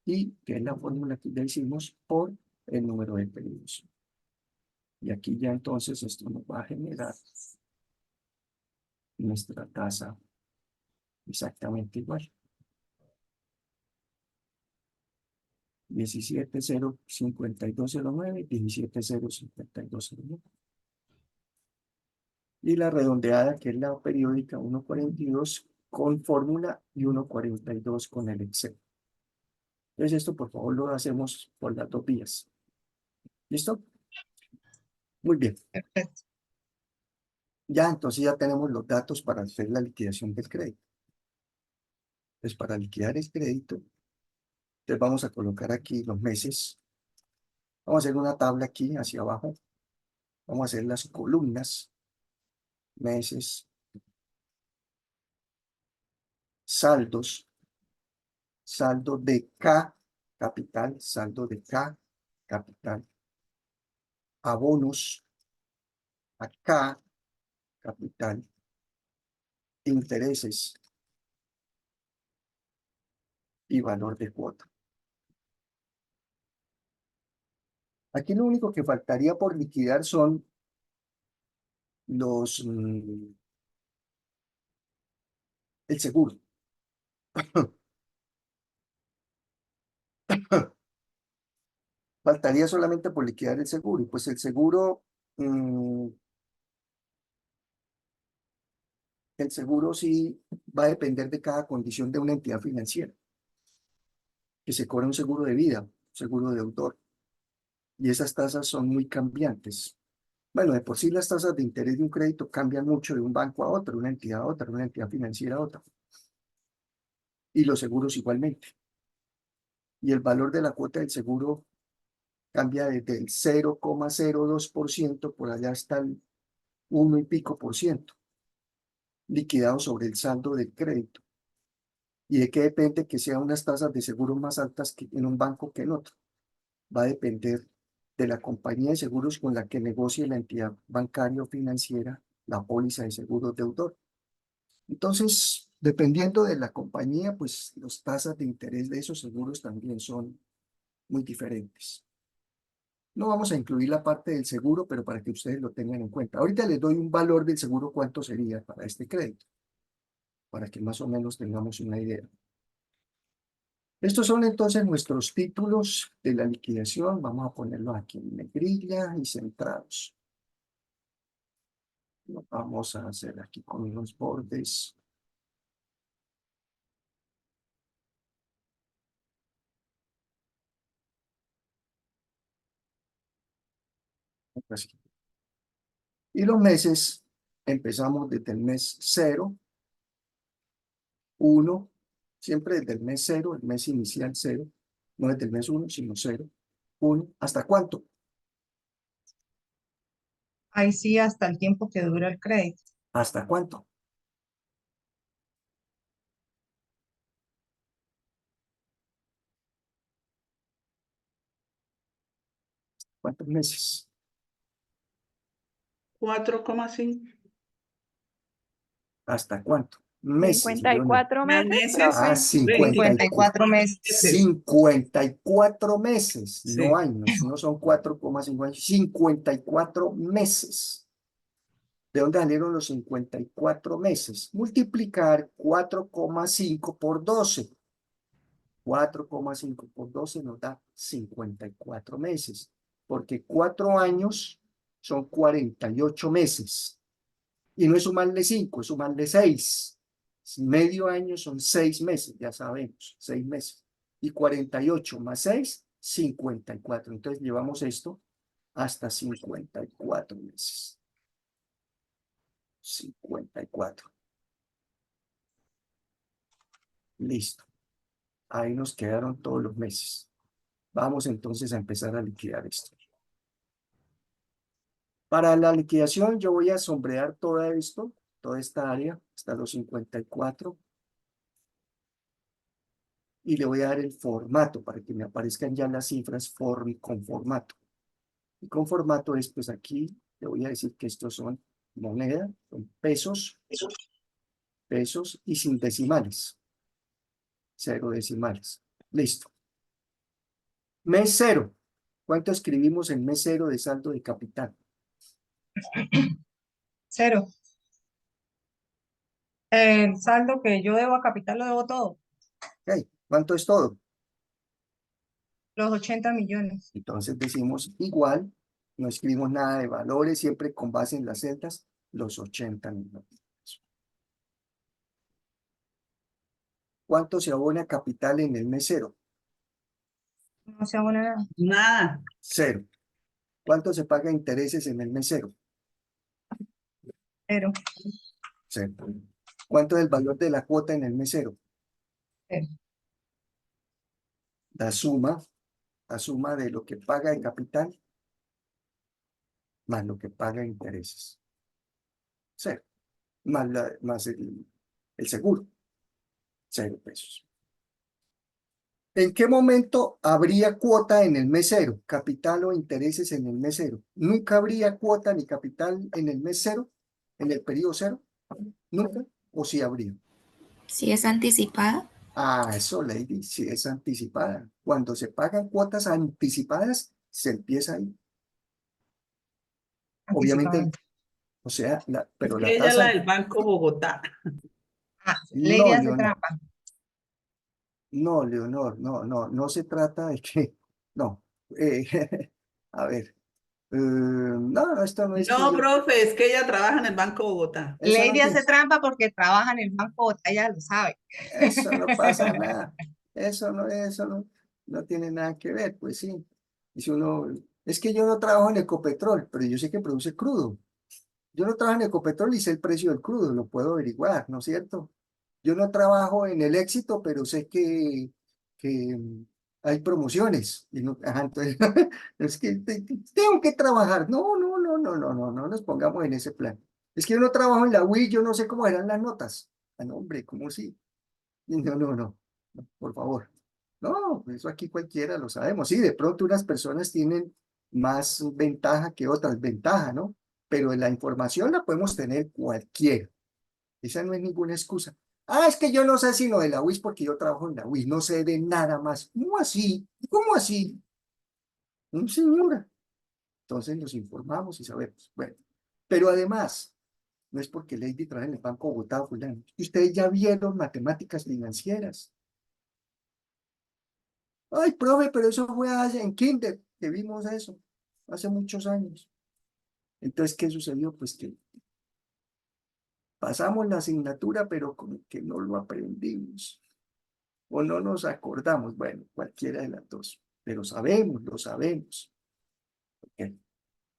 [SPEAKER 1] y que es la fórmula que ya hicimos por el número de pedidos. Y aquí ya entonces esto nos va a generar nuestra tasa exactamente igual. 17,052,09, 17,052,09. Y la redondeada, que es la periódica 1,42 con fórmula y 1,42 con el Excel. Entonces esto por favor lo hacemos por las 2 vías. ¿Listo? Muy bien.
[SPEAKER 2] Perfecto.
[SPEAKER 1] Ya entonces ya tenemos los datos para hacer la liquidación del crédito. Entonces para liquidar el crédito, entonces vamos a colocar aquí los meses. Vamos a hacer una tabla aquí hacia abajo. Vamos a hacer las columnas, meses, saldos, saldo de K capital, saldo de K capital, abonos a K capital, intereses y valor de cuota. Aquí lo único que faltaría por liquidar son los el seguro. Faltaría solamente por liquidar el seguro. Y pues el seguro sí va a depender de cada condición de una entidad financiera. Que se cobra un seguro de vida, seguro de autor. Y esas tasas son muy cambiantes. Bueno, de por sí las tasas de interés de un crédito cambian mucho de un banco a otro, de una entidad a otra, de una entidad financiera a otra. Y los seguros igualmente. Y el valor de la cuota del seguro cambia desde el 0,02% por allá hasta el 1 y pico por ciento, liquidado sobre el saldo del crédito. ¿Y de qué depende que sean unas tasas de seguro más altas que en un banco que en otro? Va a depender de la compañía de seguros con la que negocie la entidad bancaria o financiera la póliza de seguros deudor. Entonces, dependiendo de la compañía, pues las tasas de interés de esos seguros también son muy diferentes. No vamos a incluir la parte del seguro, pero para que ustedes lo tengan en cuenta. Ahorita les doy un valor del seguro, cuánto sería para este crédito, para que más o menos tengamos una idea. Estos son entonces nuestros títulos de la liquidación. Vamos a ponerlos aquí en negrilla y centrados. Lo vamos a hacer aquí con los bordes. Así. Y los meses, empezamos desde el mes 0, 1, siempre desde el mes 0, el mes inicial 0, no desde el mes 1, sino 0, 1, ¿hasta cuánto?
[SPEAKER 2] Ahí sí, hasta el tiempo que dura el crédito.
[SPEAKER 1] ¿Hasta cuánto? ¿Cuántos meses?
[SPEAKER 3] 4,5.
[SPEAKER 1] ¿Hasta cuánto? Meses, Leonor.
[SPEAKER 4] 54 meses,
[SPEAKER 3] Meses,
[SPEAKER 1] Ah,
[SPEAKER 4] profe.
[SPEAKER 2] 54 meses.
[SPEAKER 1] 54 meses, no
[SPEAKER 3] Sí.
[SPEAKER 1] años, no son 4,5 años, 54 meses. ¿De dónde salieron los 54 meses? Multiplicar 4,5 por 12. 4,5 por 12 nos da 54 meses, porque 4 años son 48 meses. Y no es sumarle 5, es sumarle 6. Medio año son 6 meses, ya sabemos, 6 meses. Y 48 más 6, 54. Entonces llevamos esto hasta 54 meses. 54. Listo. Ahí nos quedaron todos los meses. Vamos entonces a empezar a liquidar esto. Para la liquidación yo voy a sombrear todo esto, toda esta área, hasta los 54. Y le voy a dar el formato para que me aparezcan ya las cifras con formato. Y con formato es, pues aquí le voy a decir que estos son moneda, son pesos, pesos y sin decimales. 0 decimales. Listo. Mes 0. ¿Cuánto escribimos en mes 0 de saldo de capital?
[SPEAKER 2] 0. El saldo que yo debo a capital lo debo todo.
[SPEAKER 1] Ok. ¿Cuánto es todo?
[SPEAKER 2] Los 80 millones.
[SPEAKER 1] Entonces decimos igual, no escribimos nada de valores, siempre con base en las celdas, los 80 millones. ¿Cuánto se abona capital en el mes 0?
[SPEAKER 2] No se abona nada.
[SPEAKER 3] Nada.
[SPEAKER 1] 0. ¿Cuánto se paga intereses en el mes 0?
[SPEAKER 2] 0.
[SPEAKER 1] 0. ¿Cuánto es el valor de la cuota en el mes 0?
[SPEAKER 2] 0.
[SPEAKER 1] La suma de lo que paga de capital más lo que paga de intereses. 0. Más el seguro. 0 pesos. ¿En qué momento habría cuota en el mes 0? ¿Capital o intereses en el mes 0? ¿Nunca habría cuota ni capital en el mes 0? ¿En el periodo 0? ¿Nunca? ¿O sí habría?
[SPEAKER 5] Si es anticipada,
[SPEAKER 1] Ah, eso, Lady, sí es anticipada. Cuando se pagan cuotas anticipadas, se empieza ahí. Obviamente,
[SPEAKER 2] Anticipadamente.
[SPEAKER 1] o sea, pero la
[SPEAKER 3] Ella es la
[SPEAKER 1] tasa,
[SPEAKER 3] del Banco Bogotá.
[SPEAKER 2] Lady
[SPEAKER 1] no,
[SPEAKER 2] hace
[SPEAKER 1] Leonor,
[SPEAKER 2] trampa.
[SPEAKER 1] no, Leonor, no se trata de que, no, a ver, no, esto no es que
[SPEAKER 3] No,
[SPEAKER 1] yo,
[SPEAKER 3] profe, es que ella trabaja en el Banco Bogotá.
[SPEAKER 1] eso no
[SPEAKER 2] Lady
[SPEAKER 1] tiene,
[SPEAKER 2] hace trampa porque trabaja en el banco, ella lo sabe.
[SPEAKER 1] eso no pasa nada, eso no tiene nada que ver, pues sí. Dice uno, es que yo no trabajo en Ecopetrol, pero yo sé que produce crudo. Yo no trabajo en Ecopetrol y sé el precio del crudo, lo puedo averiguar, ¿no es cierto? Yo no trabajo en el Éxito, pero sé que hay promociones. Y no, ajá, entonces, es que tengo que trabajar. No nos pongamos en ese plan. Es que yo no trabajo en la UI, yo no sé cómo eran las notas. Ah, no, hombre, ¿cómo sí? No, por favor. No, eso aquí cualquiera lo sabemos. Sí, de pronto unas personas tienen más ventaja que otras, ventaja, ¿no? Pero la información la podemos tener cualquiera. Esa no es ninguna excusa. Ah, es que yo no sé sino de la UIS porque yo trabajo en la UIS, no sé de nada más. ¿Cómo así? ¿Cómo así? Señora. Entonces nos informamos y sabemos. Bueno, pero además, no es porque Lady trabaja en el Banco Bogotá o fulano. Ustedes ya vieron matemáticas financieras. Ay, profe, pero eso fue en kinder que vimos eso, hace muchos años. Entonces, ¿qué sucedió? Pues que pasamos la asignatura, pero como que no lo aprendimos o no nos acordamos. Bueno, cualquiera de las dos, pero sabemos, lo sabemos. Ok.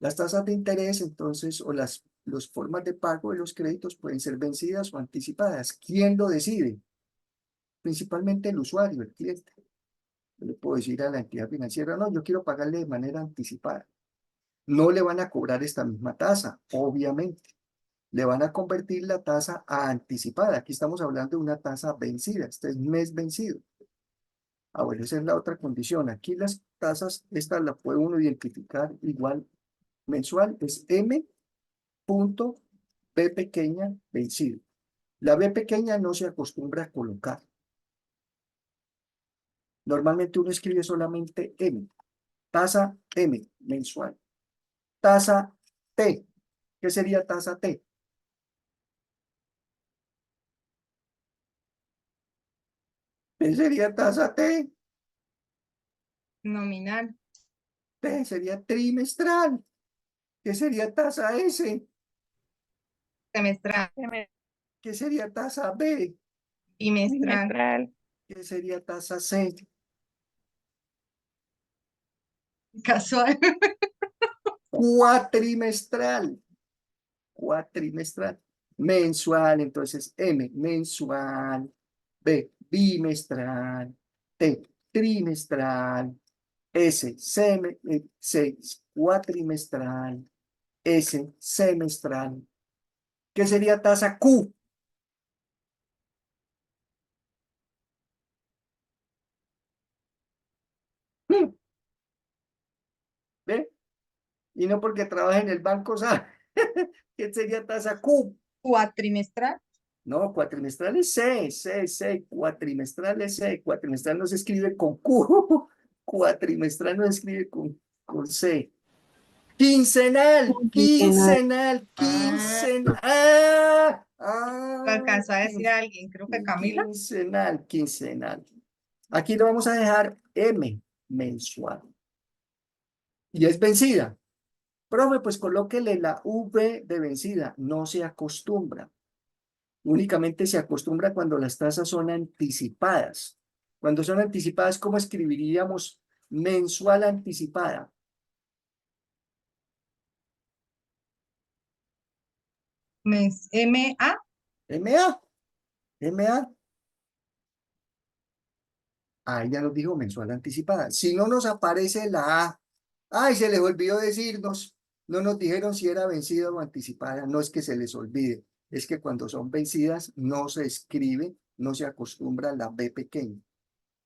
[SPEAKER 1] Las tasas de interés, entonces, o las formas de pago de los créditos pueden ser vencidas o anticipadas. ¿Quién lo decide? Principalmente el usuario, el cliente. Yo le puedo decir a la entidad financiera, no, yo quiero pagarle de manera anticipada. No le van a cobrar esta misma tasa, obviamente. Le van a convertir la tasa a anticipada. Aquí estamos hablando de una tasa vencida. Este es mes vencido. Ah, bueno, esa es la otra condición. Aquí las tasas, esta la puede uno identificar igual mensual, es M punto B pequeña vencido. La B pequeña no se acostumbra a colocar. Normalmente uno escribe solamente M. Tasa M mensual. Tasa T. ¿Qué sería tasa T? ¿Qué sería tasa T?
[SPEAKER 2] Nominal.
[SPEAKER 1] T sería trimestral. ¿Qué sería tasa S?
[SPEAKER 2] Semestral.
[SPEAKER 1] ¿Qué sería tasa B?
[SPEAKER 2] Bimestral.
[SPEAKER 4] Bimestral.
[SPEAKER 1] ¿Qué sería tasa C?
[SPEAKER 2] Casual.
[SPEAKER 1] Cuatrimestral. Cuatrimestral. Mensual, entonces M, mensual. B, bimestral. T, trimestral. S, cuatrimestral. S, semestral. ¿Qué sería tasa Q? ¿Ve? Y no porque trabaja en el banco, ¿sabe? ¿Qué sería tasa Q?
[SPEAKER 2] Cuatrimestral.
[SPEAKER 1] No, cuatrimestral es C, cuatrimestral es C, cuatrimestral no se escribe con Q, cuatrimestral no se escribe con C. Quincenal, quincenal, quincenal.
[SPEAKER 2] Lo alcanzó a decir
[SPEAKER 1] Quin-
[SPEAKER 2] alguien, creo que Camila.
[SPEAKER 1] Quincenal, quincenal. Aquí lo vamos a dejar M, mensual. Y es vencida. Profe, pues colóquele la V de vencida. No se acostumbra. Únicamente se acostumbra cuando las tasas son anticipadas. Cuando son anticipadas, ¿cómo escribiríamos mensual anticipada?
[SPEAKER 2] MA.
[SPEAKER 1] MA, MA. Ahí ya nos dijo mensual anticipada. Si no nos aparece la A, ay, se les olvidó decirnos, no nos dijeron si era vencida o anticipada. No es que se les olvide, es que cuando son vencidas no se escribe, no se acostumbra la B pequeña.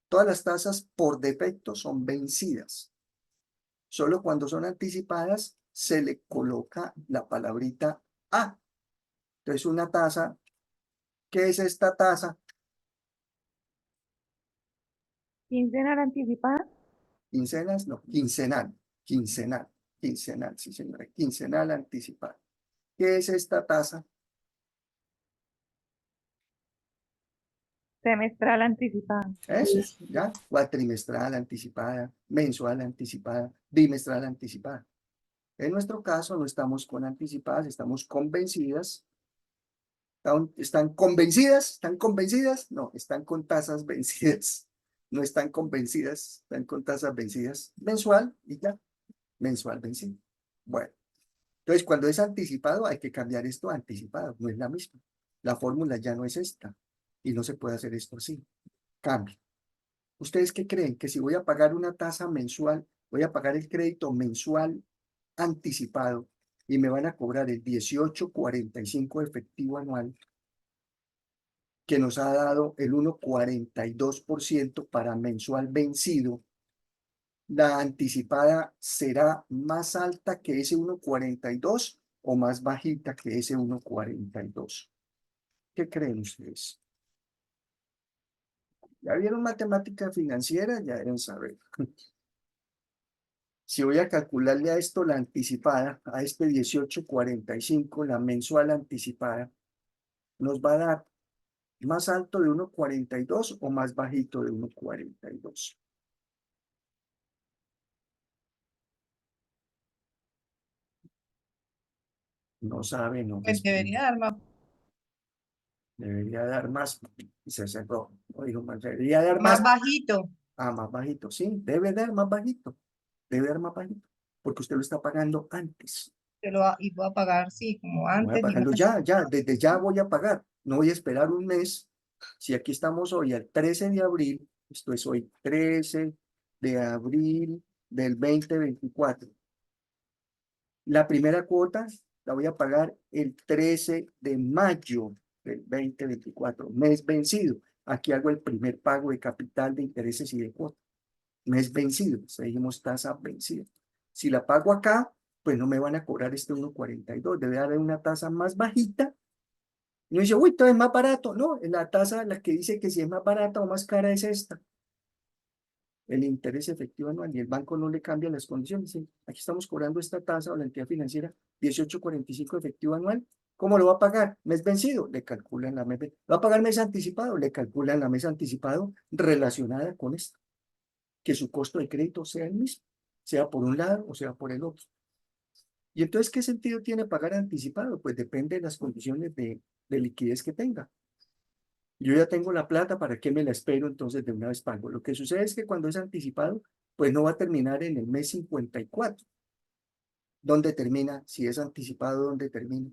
[SPEAKER 1] Todas las tasas por defecto son vencidas. Solo cuando son anticipadas se le coloca la palabrita A. Entonces una tasa, ¿qué es esta tasa?
[SPEAKER 4] Quincenal anticipada.
[SPEAKER 1] Quincenas, no, quincenal, quincenal, quincenal, sí señora, quincenal anticipada. ¿Qué es esta tasa?
[SPEAKER 4] Semestral anticipada.
[SPEAKER 1] Eso, ya, cuatrimestral anticipada, mensual anticipada, bimestral anticipada. En nuestro caso no estamos con anticipadas, estamos convencidas. ¿Están convencidas? ¿Están convencidas? No, están con tasas vencidas. No están convencidas, están con tasas vencidas. Mensual y ya, mensual vencido. Bueno, entonces cuando es anticipado hay que cambiar esto a anticipado, no es la misma. La fórmula ya no es esta y no se puede hacer esto así. Cambio. ¿Ustedes qué creen? Que si voy a pagar una tasa mensual, voy a pagar el crédito mensual anticipado y me van a cobrar el 18.45 efectivo anual, que nos ha dado el 1.42% para mensual vencido, la anticipada será más alta que ese 1.42 o más bajita que ese 1.42. ¿Qué creen ustedes? ¿Ya vieron matemática financiera? Ya deben saber. Si voy a calcularle a esto la anticipada, a este 18.45, la mensual anticipada, nos va a dar más alto de 1.42 o más bajito de 1.42. No sabe, no
[SPEAKER 2] Pues
[SPEAKER 1] responde.
[SPEAKER 2] debería dar más,
[SPEAKER 1] Debería dar más. Y se cerró. No dijo más. Debería dar
[SPEAKER 2] más
[SPEAKER 1] más.
[SPEAKER 2] bajito.
[SPEAKER 1] Ah, más bajito. Sí, debe dar más bajito. Debe dar más bajito. porque usted lo está pagando antes.
[SPEAKER 2] Y voy a pagar, sí, como
[SPEAKER 1] Voy
[SPEAKER 2] antes. Y no
[SPEAKER 1] pagando ya, desde ya voy a pagar. No voy a esperar un mes. Si aquí estamos hoy al 13 de abril, esto es hoy 13 de abril del 2024. La primera cuota la voy a pagar el 13 de mayo del 2024, mes vencido. Aquí hago el primer pago de capital, de intereses y de cuota. Mes vencido, seguimos tasa vencida. Si la pago acá, pues no me van a cobrar este 1,42, debe haber una tasa más bajita. Y uno dice, uy, todo es más barato. No, la tasa, la que dice que si es más barata o más cara es esta. El interés efectivo anual, y el banco no le cambia las condiciones. ¿Sí? Aquí estamos cobrando esta tasa o la entidad financiera 18,45 efectivo anual. ¿Cómo lo va a pagar? Mes vencido, le calculan la mes. ¿Va a pagar mes anticipado? Le calculan la mes anticipado relacionada con esto. Que su costo de crédito sea el mismo, sea por un lado o sea por el otro. ¿Y entonces qué sentido tiene pagar anticipado? Pues depende de las condiciones de liquidez que tenga. Yo ya tengo la plata, ¿para qué me la espero? Entonces de una vez pago. Lo que sucede es que cuando es anticipado, pues no va a terminar en el mes 54. ¿Dónde termina? Si es anticipado, ¿dónde termina?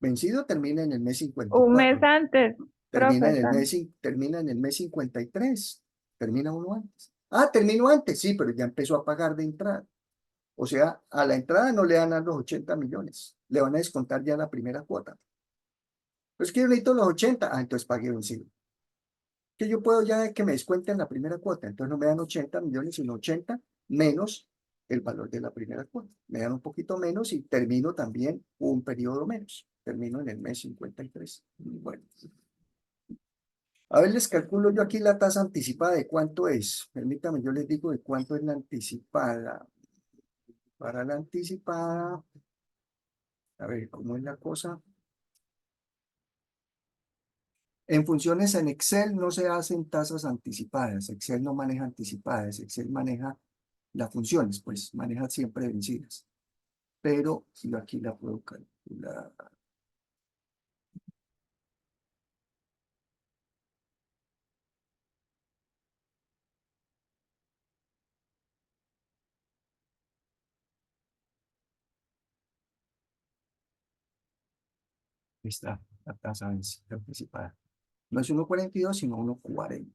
[SPEAKER 1] Vencido termina en el mes
[SPEAKER 4] Un mes
[SPEAKER 1] 54.
[SPEAKER 4] antes,
[SPEAKER 1] Termina
[SPEAKER 4] profe,
[SPEAKER 1] en el mes, termina en el mes 53. Termina uno antes. Ah, terminó antes, sí, pero ya empezó a pagar de entrada. O sea, a la entrada no le dan a los 80 millones. Le van a descontar ya la primera cuota. Pues que yo necesito los 80. Ah, entonces pague vencido. Que yo puedo ya que me descuenten la primera cuota. Entonces no me dan 80 millones, sino 80 menos el valor de la primera cuota. Me dan un poquito menos y termino también un periodo menos. Termino en el mes 53. Bueno. A ver, les calculo yo aquí la tasa anticipada de cuánto es. Permítame, yo les digo de cuánto es la anticipada. Para la anticipada, a ver, ¿cómo es la cosa? En funciones en Excel no se hacen tasas anticipadas. Excel no maneja anticipadas. Excel maneja las funciones, pues maneja siempre vencidas. Pero yo aquí la puedo calcular. Ahí está la tasa anticipada. No es 1,42, sino 1,40.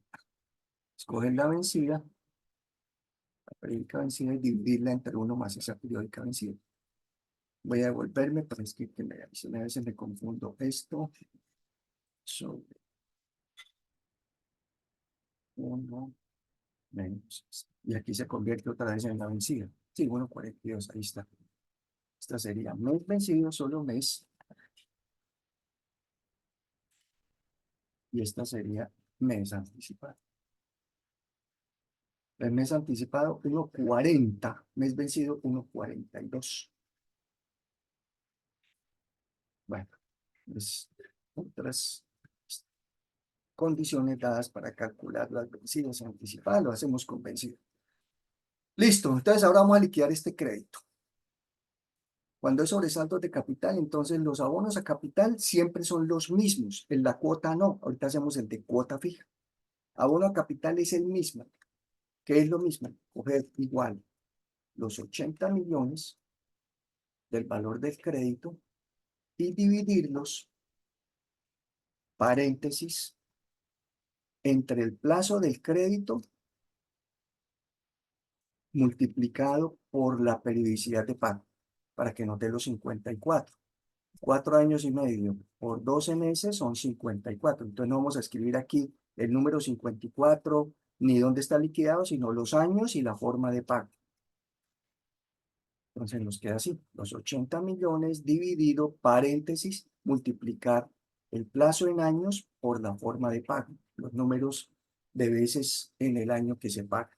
[SPEAKER 1] Escoger la vencida, la periódica vencida y dividirla entre 1 más esa periódica vencida. Voy a devolverme para escribir que a veces me confundo esto sobre 1 menos. Y aquí se convierte otra vez en la vencida. Sí, 1,42, ahí está. Esta sería mes vencido, solo mes. Y esta sería mes anticipado. El mes anticipado 1,40, mes vencido 1,42. Bueno, pues otras condiciones dadas para calcular las vencidas anticipadas, lo hacemos con vencido. Listo, entonces ahora vamos a liquidar este crédito. Cuando es sobresaltos de capital, entonces los abonos a capital siempre son los mismos, en la cuota no, ahorita hacemos el de cuota fija. Abono a capital es el mismo. ¿Qué es lo mismo? Coger igual los 80 millones del valor del crédito y dividirlos, paréntesis, entre el plazo del crédito multiplicado por la periodicidad de pago, para que nos dé los 54. 4 años y medio por 12 meses son 54. Entonces no vamos a escribir aquí el número 54 ni dónde está liquidado, sino los años y la forma de pago. Entonces nos queda así, los 80 millones dividido, paréntesis, multiplicar el plazo en años por la forma de pago, los números de veces en el año que se paga.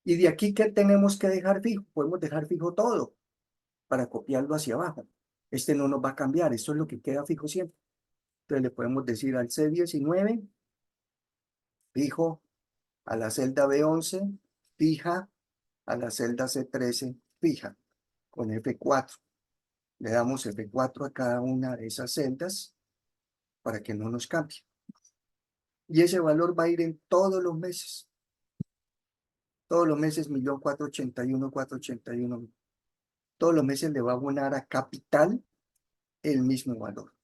[SPEAKER 1] Y de aquí, ¿qué tenemos que dejar fijo? Podemos dejar fijo todo para copiarlo hacia abajo. Este no nos va a cambiar, esto es lo que queda fijo siempre. Entonces le podemos decir al C19, fijo, a la celda B11, fija, a la celda C13, fija, con F4. Le damos F4 a cada una de esas celdas para que no nos cambie. Y ese valor va a ir en todos los meses. Todos los meses 1.481.481. Todos los meses le va a abonar a capital el mismo valor.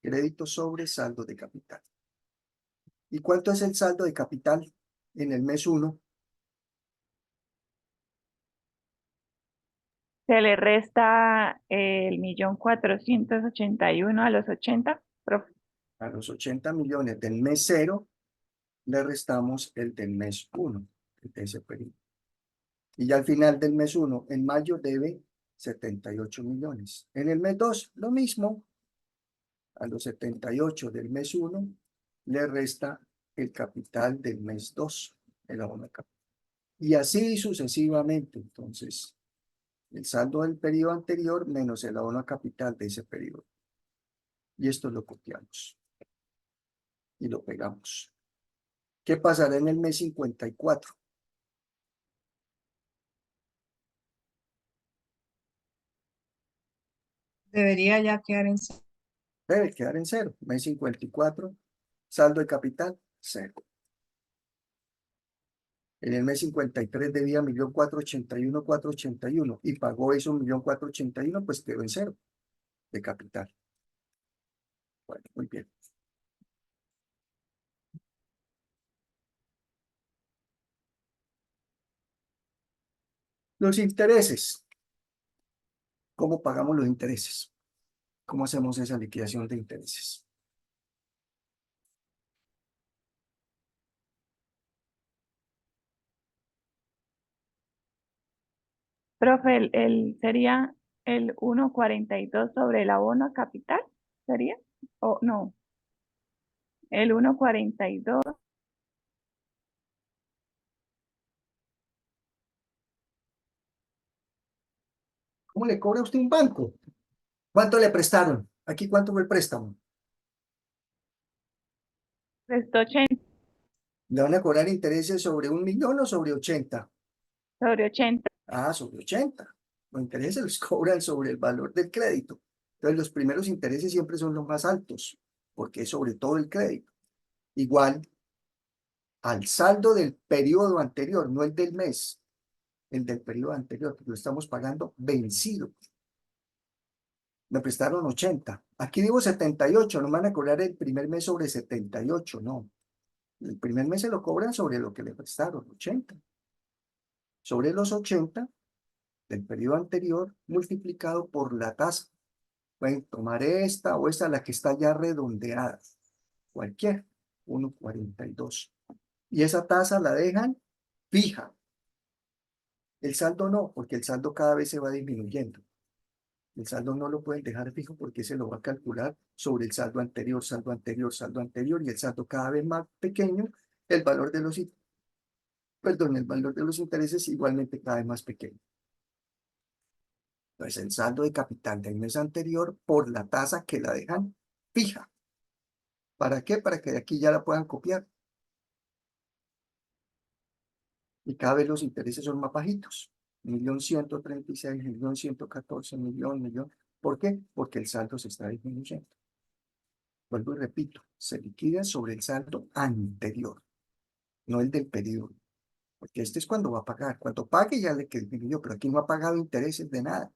[SPEAKER 1] Crédito sobre saldo de capital. ¿Y cuánto es el saldo de capital en el mes 1?
[SPEAKER 4] Se le resta el 1.481.000 a los 80, profe.
[SPEAKER 1] A los 80 millones del mes 0 le restamos el del mes 1, de ese periodo. Y ya al final del mes 1, en mayo, debe 78 millones. En el mes 2, lo mismo. A los 78 del mes 1 le resta el capital del mes 2, el abono de capital. Y así sucesivamente. Entonces, el saldo del periodo anterior menos el abono a capital de ese periodo. Y esto lo copiamos. Y lo pegamos. ¿Qué pasará en el mes 54?
[SPEAKER 2] Debería ya quedar en
[SPEAKER 1] Debe quedar en 0. Mes 54, saldo de capital, 0. En el mes 53 debía 1.481.481 y pagó eso 1.481.000, pues quedó en 0 de capital. Bueno, muy bien. Los intereses. ¿Cómo pagamos los intereses? ¿Cómo hacemos esa liquidación de intereses?
[SPEAKER 4] Profe, sería el 1.42 sobre el abono a capital, ¿sería? O no, el 1.42.
[SPEAKER 1] ¿Cómo le cobra usted un banco? ¿Cuánto le prestaron? Aquí, ¿cuánto fue el préstamo?
[SPEAKER 4] Restó 80
[SPEAKER 1] ¿Le van a cobrar intereses sobre 1.000.000 o sobre 80?
[SPEAKER 4] sobre 80.
[SPEAKER 1] Ah, sobre 80. Los intereses los cobran sobre el valor del crédito. Entonces, los primeros intereses siempre son los más altos, porque es sobre todo el crédito. Igual al saldo del periodo anterior, no el del mes, el del periodo anterior, porque lo estamos pagando vencido. Me prestaron 80. Aquí digo 78, no me van a cobrar el primer mes sobre 78, no. El primer mes se lo cobran sobre lo que le prestaron, 80. Sobre los 80 del periodo anterior multiplicado por la tasa. Pueden tomar esta o esta, la que está ya redondeada. Cualquier, 1.42. Y esa tasa la dejan fija. El saldo no, porque el saldo cada vez se va disminuyendo. El saldo no lo pueden dejar fijo porque se lo va a calcular sobre el saldo anterior, saldo anterior, saldo anterior, y el saldo cada vez más pequeño, el valor de los, el valor de los intereses igualmente cada vez más pequeño. Entonces, el saldo de capital del mes anterior por la tasa que la dejan fija. ¿Para qué? Para que de aquí ya la puedan copiar. Y cada vez los intereses son más bajitos. 1.136.000, 1.114.000, millón. ¿Por qué? Porque el saldo se está disminuyendo. Vuelvo y repito, se liquida sobre el saldo anterior, no el del periodo. Porque este es cuando va a pagar. Cuando pague ya le disminuyó, pero aquí no ha pagado intereses de nada.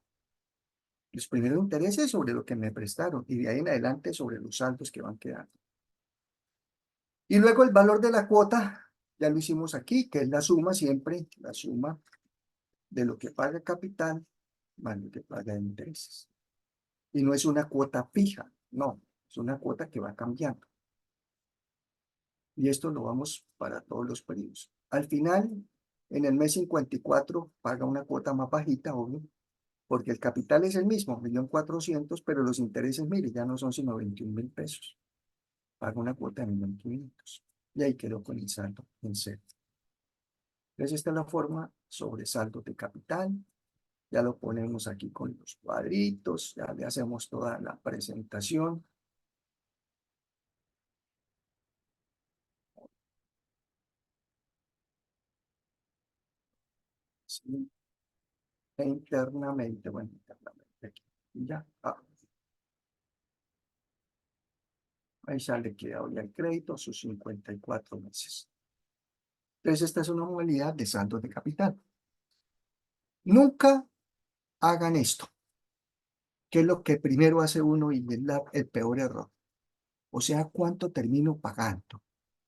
[SPEAKER 1] Los primeros intereses sobre lo que me prestaron y de ahí en adelante sobre los saldos que van quedando. Y luego el valor de la cuota, ya lo hicimos aquí, que es la suma siempre, la suma de lo que paga capital más lo que paga de intereses. Y no es una cuota fija, no, es una cuota que va cambiando. Y esto lo vamos para todos los periodos. Al final, en el mes 54, paga una cuota más bajita, obvio, porque el capital es el mismo, 1.400.000, pero los intereses, mire, ya no son sino 21.000 pesos. Paga una cuota de 1.500.000. Y ahí quedó con el saldo en 0. Entonces, esta es la forma sobre saldo de capital. Ya lo ponemos aquí con los cuadritos, ya le hacemos toda la presentación. Sí. E internamente, bueno, internamente aquí. Y ya, ahí ya le queda hoy el crédito, sus 54 meses. Entonces, esta es una modalidad de saldo de capital. Nunca hagan esto, que es lo que primero hace uno y es el peor error. O sea, ¿cuánto termino pagando?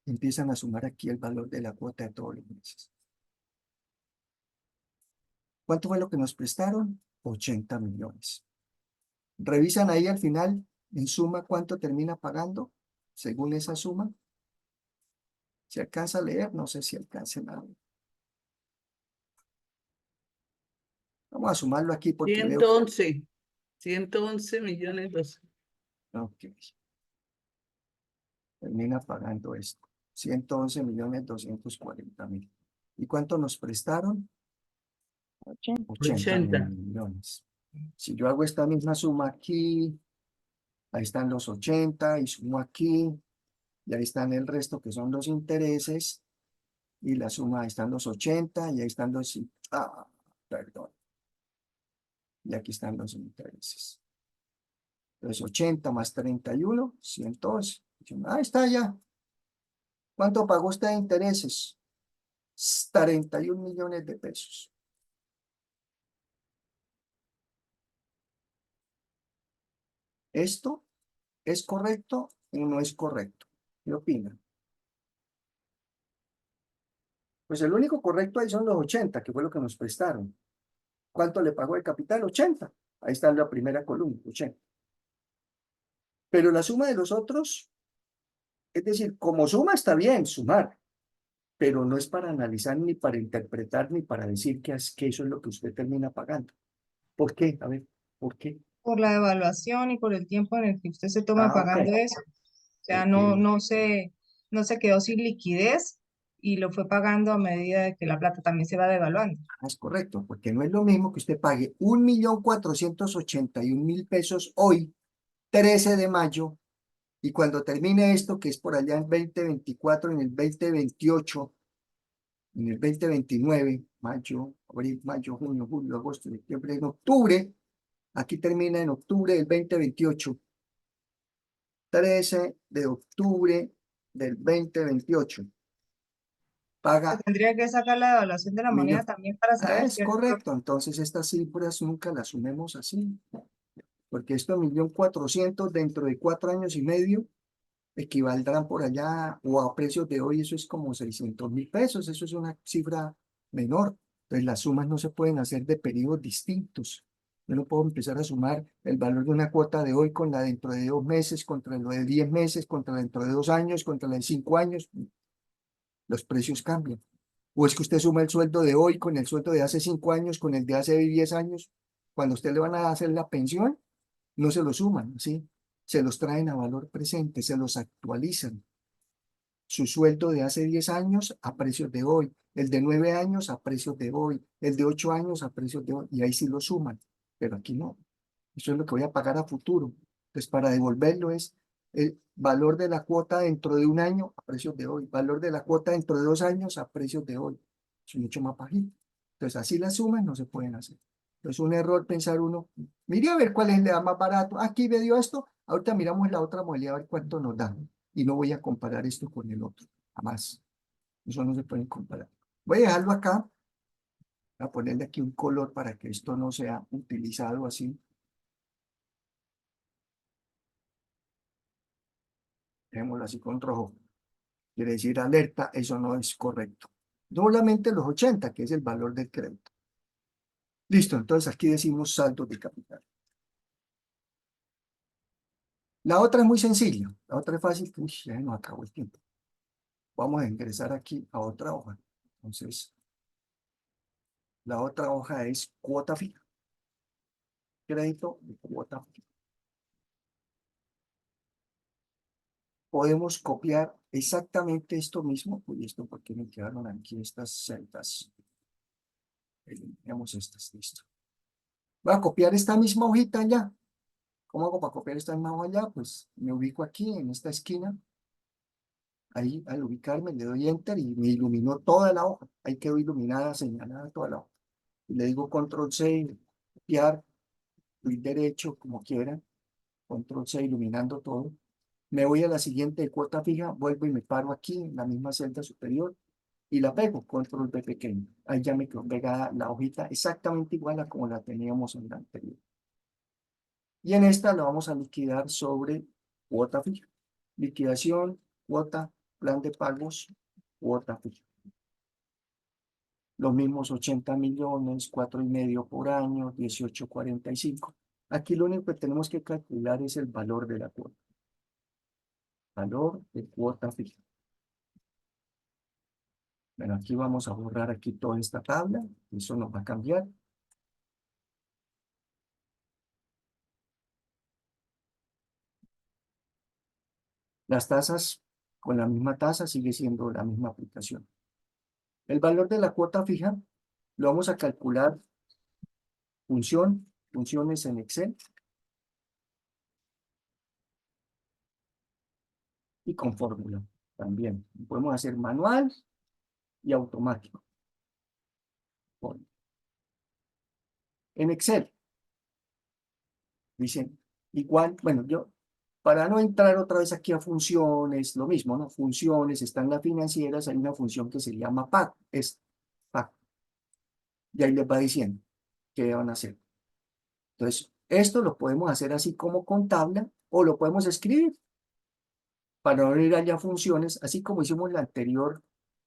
[SPEAKER 1] Empiezan a sumar aquí el valor de la cuota de todos los meses. ¿Cuánto fue lo que nos prestaron? 80 millones. Revisan ahí al final, en suma, cuánto termina pagando, según esa suma. Si alcanza a leer, no sé si alcance nada. Vamos a sumarlo aquí porque veo.
[SPEAKER 3] 111 millones.
[SPEAKER 1] Ok. Termina pagando esto. 111.240.000. ¿Y cuánto nos prestaron?
[SPEAKER 4] 80.
[SPEAKER 1] 80
[SPEAKER 3] 80.
[SPEAKER 1] millones. Si yo hago esta misma suma aquí, ahí están los 80 y sumo aquí, y ahí están el resto que son los intereses, y la suma, ahí están los 80 y ahí están los, perdón, y aquí están los intereses. Entonces 80 más 31, 111. Ahí está ya. ¿Cuánto pagó usted de intereses? 31 millones de pesos. ¿Esto es correcto o no es correcto? ¿Qué opinan? Pues el único correcto ahí son los 80, que fue lo que nos prestaron. ¿Cuánto le pagó el capital? 80. Ahí está en la primera columna, 80. Pero la suma de los otros, es decir, como suma está bien, sumar, pero no es para analizar, ni para interpretar, ni para decir que eso es lo que usted termina pagando. ¿Por qué? A ver, ¿por qué?
[SPEAKER 2] Por la evaluación y por el tiempo en el que usted se toma
[SPEAKER 1] Ok.
[SPEAKER 2] pagando eso. O sea,
[SPEAKER 1] Porque,
[SPEAKER 2] no se quedó sin liquidez y lo fue pagando a medida de que la plata también se va devaluando.
[SPEAKER 1] es correcto, porque no es lo mismo que usted pague 1.481.000 pesos hoy, 13 de mayo, y cuando termine esto, que es por allá en 2024, en el 2028, en el 2029, mayo, abril, mayo, junio, julio, agosto, septiembre, en octubre, aquí termina en octubre del 2028, 13 de octubre del 2028,
[SPEAKER 2] Se
[SPEAKER 1] paga
[SPEAKER 2] tendría que sacar la devaluación de la moneda
[SPEAKER 1] millón.
[SPEAKER 2] también para saber,
[SPEAKER 1] Es
[SPEAKER 2] ¿cierto?
[SPEAKER 1] correcto, entonces estas cifras nunca las sumemos así, porque esto 1.400.000 dentro de 4 años y medio equivaldrán por allá, o a precios de hoy, eso es como 600.000 pesos, eso es una cifra menor. Entonces las sumas no se pueden hacer de periodos distintos. Yo no puedo empezar a sumar el valor de una cuota de hoy con la dentro de 2 meses, contra lo de 10 meses, contra la dentro de 2 años, contra la de 5 años. Los precios cambian. O es que usted suma el sueldo de hoy con el sueldo de hace 5 años, con el de hace 10 años. Cuando a usted le van a hacer la pensión, no se lo suman, ¿sí? Se los traen a valor presente, se los actualizan. Su sueldo de hace 10 años a precios de hoy, el de 9 años a precios de hoy, el de 8 años a precios de hoy, y ahí sí lo suman, pero aquí no. Eso es lo que voy a pagar a futuro. Entonces, para devolverlo es el valor de la cuota dentro de un año a precios de hoy, valor de la cuota dentro de 2 años a precios de hoy. Es mucho más bajito. Entonces, así las sumas no se pueden hacer. Es un error pensar uno, mire a ver cuál es el más barato. Aquí me dio esto, ahorita miramos la otra modalidad a ver cuánto nos da. Y no voy a comparar esto con el otro, jamás. Eso no se puede comparar. Voy a dejarlo acá, voy a ponerle aquí un color para que esto no sea utilizado así. Dejémoslo así con rojo. Quiere decir alerta, eso no es correcto. Solamente los 80, que es el valor del crédito. Listo, entonces aquí decimos saldo de capital. La otra es muy sencilla, la otra es fácil. Uy, ya nos acabó el tiempo. Vamos a ingresar aquí a otra hoja. Entonces, la otra hoja es cuota fija. Crédito de cuota fija. Podemos copiar exactamente esto mismo. Uy, esto porque me quedaron aquí estas celdas. Eliminemos estas, listo. Voy a copiar esta misma hojita ya. ¿Cómo hago para copiar esta misma hoja allá? Pues me ubico aquí en esta esquina. Ahí al ubicarme le doy enter y me iluminó toda la hoja. Ahí quedó iluminada, señalada toda la hoja. Y le digo control C, copiar, clic derecho, como quieran. Control C, iluminando todo. Me voy a la siguiente de cuota fija, vuelvo y me paro aquí en la misma celda superior. y la pego, control B pequeño. Ahí ya me quedó pegada la hojita exactamente igual a como la teníamos en la anterior. Y en esta la vamos a liquidar sobre cuota fija. Liquidación, cuota, plan de pagos, cuota fija. Los mismos 80 millones, 4,5 por año, 18,45. Aquí lo único que tenemos que calcular es el valor de la cuota. Valor de cuota fija. Bueno, aquí vamos a borrar aquí toda esta tabla. Eso nos va a cambiar. Las tasas, con la misma tasa, sigue siendo la misma aplicación. El valor de la cuota fija lo vamos a calcular funciones en Excel y con fórmula también. Podemos hacer manual y automático. En Excel, dicen igual, bueno, para no entrar otra vez aquí a funciones, lo mismo, ¿no? Funciones, están las financieras, hay una función que se llama pago, es pago. Y ahí les va diciendo qué van a hacer. Entonces, esto lo podemos hacer así como con tabla o lo podemos escribir para no ir allá a funciones, así como hicimos la anterior,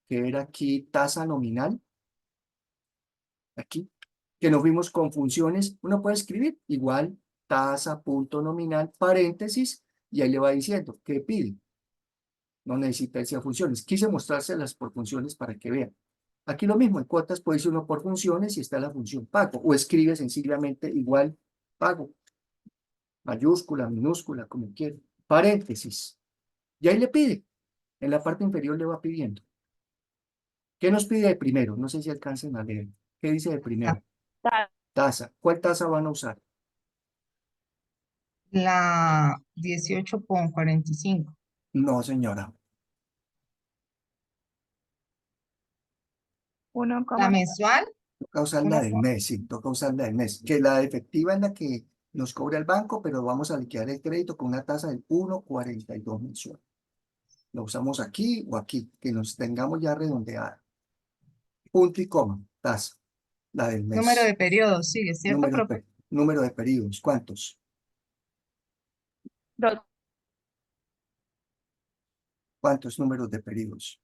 [SPEAKER 1] que era aquí tasa nominal, aquí, que nos vimos con funciones, uno puede escribir igual tasa, punto nominal, paréntesis, y ahí le va diciendo qué pide. No necesita irse a funciones. Quise mostrárselas por funciones para que vean. Aquí lo mismo, en cuotas puede ser uno por funciones y está la función pago, o escribe sencillamente igual pago, mayúscula, minúscula, como quiera, paréntesis. Y ahí le pide, en la parte inferior le va pidiendo. ¿Qué nos pide de primero? No sé si alcancen a leer. ¿Qué dice de primero? Tasa. ¿Cuál tasa van a usar?
[SPEAKER 2] La 18,45.
[SPEAKER 1] No, señora.
[SPEAKER 4] 1,
[SPEAKER 2] La mensual,
[SPEAKER 1] Toca usar la del mes, sí, toca usar la del mes. Que la efectiva es la que nos cobra el banco, pero vamos a liquidar el crédito con una tasa del 1,42 mensual. Lo usamos aquí o aquí, que nos tengamos ya redondeada. Punto y coma, tasa, la del mes.
[SPEAKER 2] número de periodos, sí, es cierto,
[SPEAKER 1] Número de,
[SPEAKER 2] profe.
[SPEAKER 1] número de periodos, ¿cuántos?
[SPEAKER 4] 2,
[SPEAKER 1] ¿Cuántos números de periodos?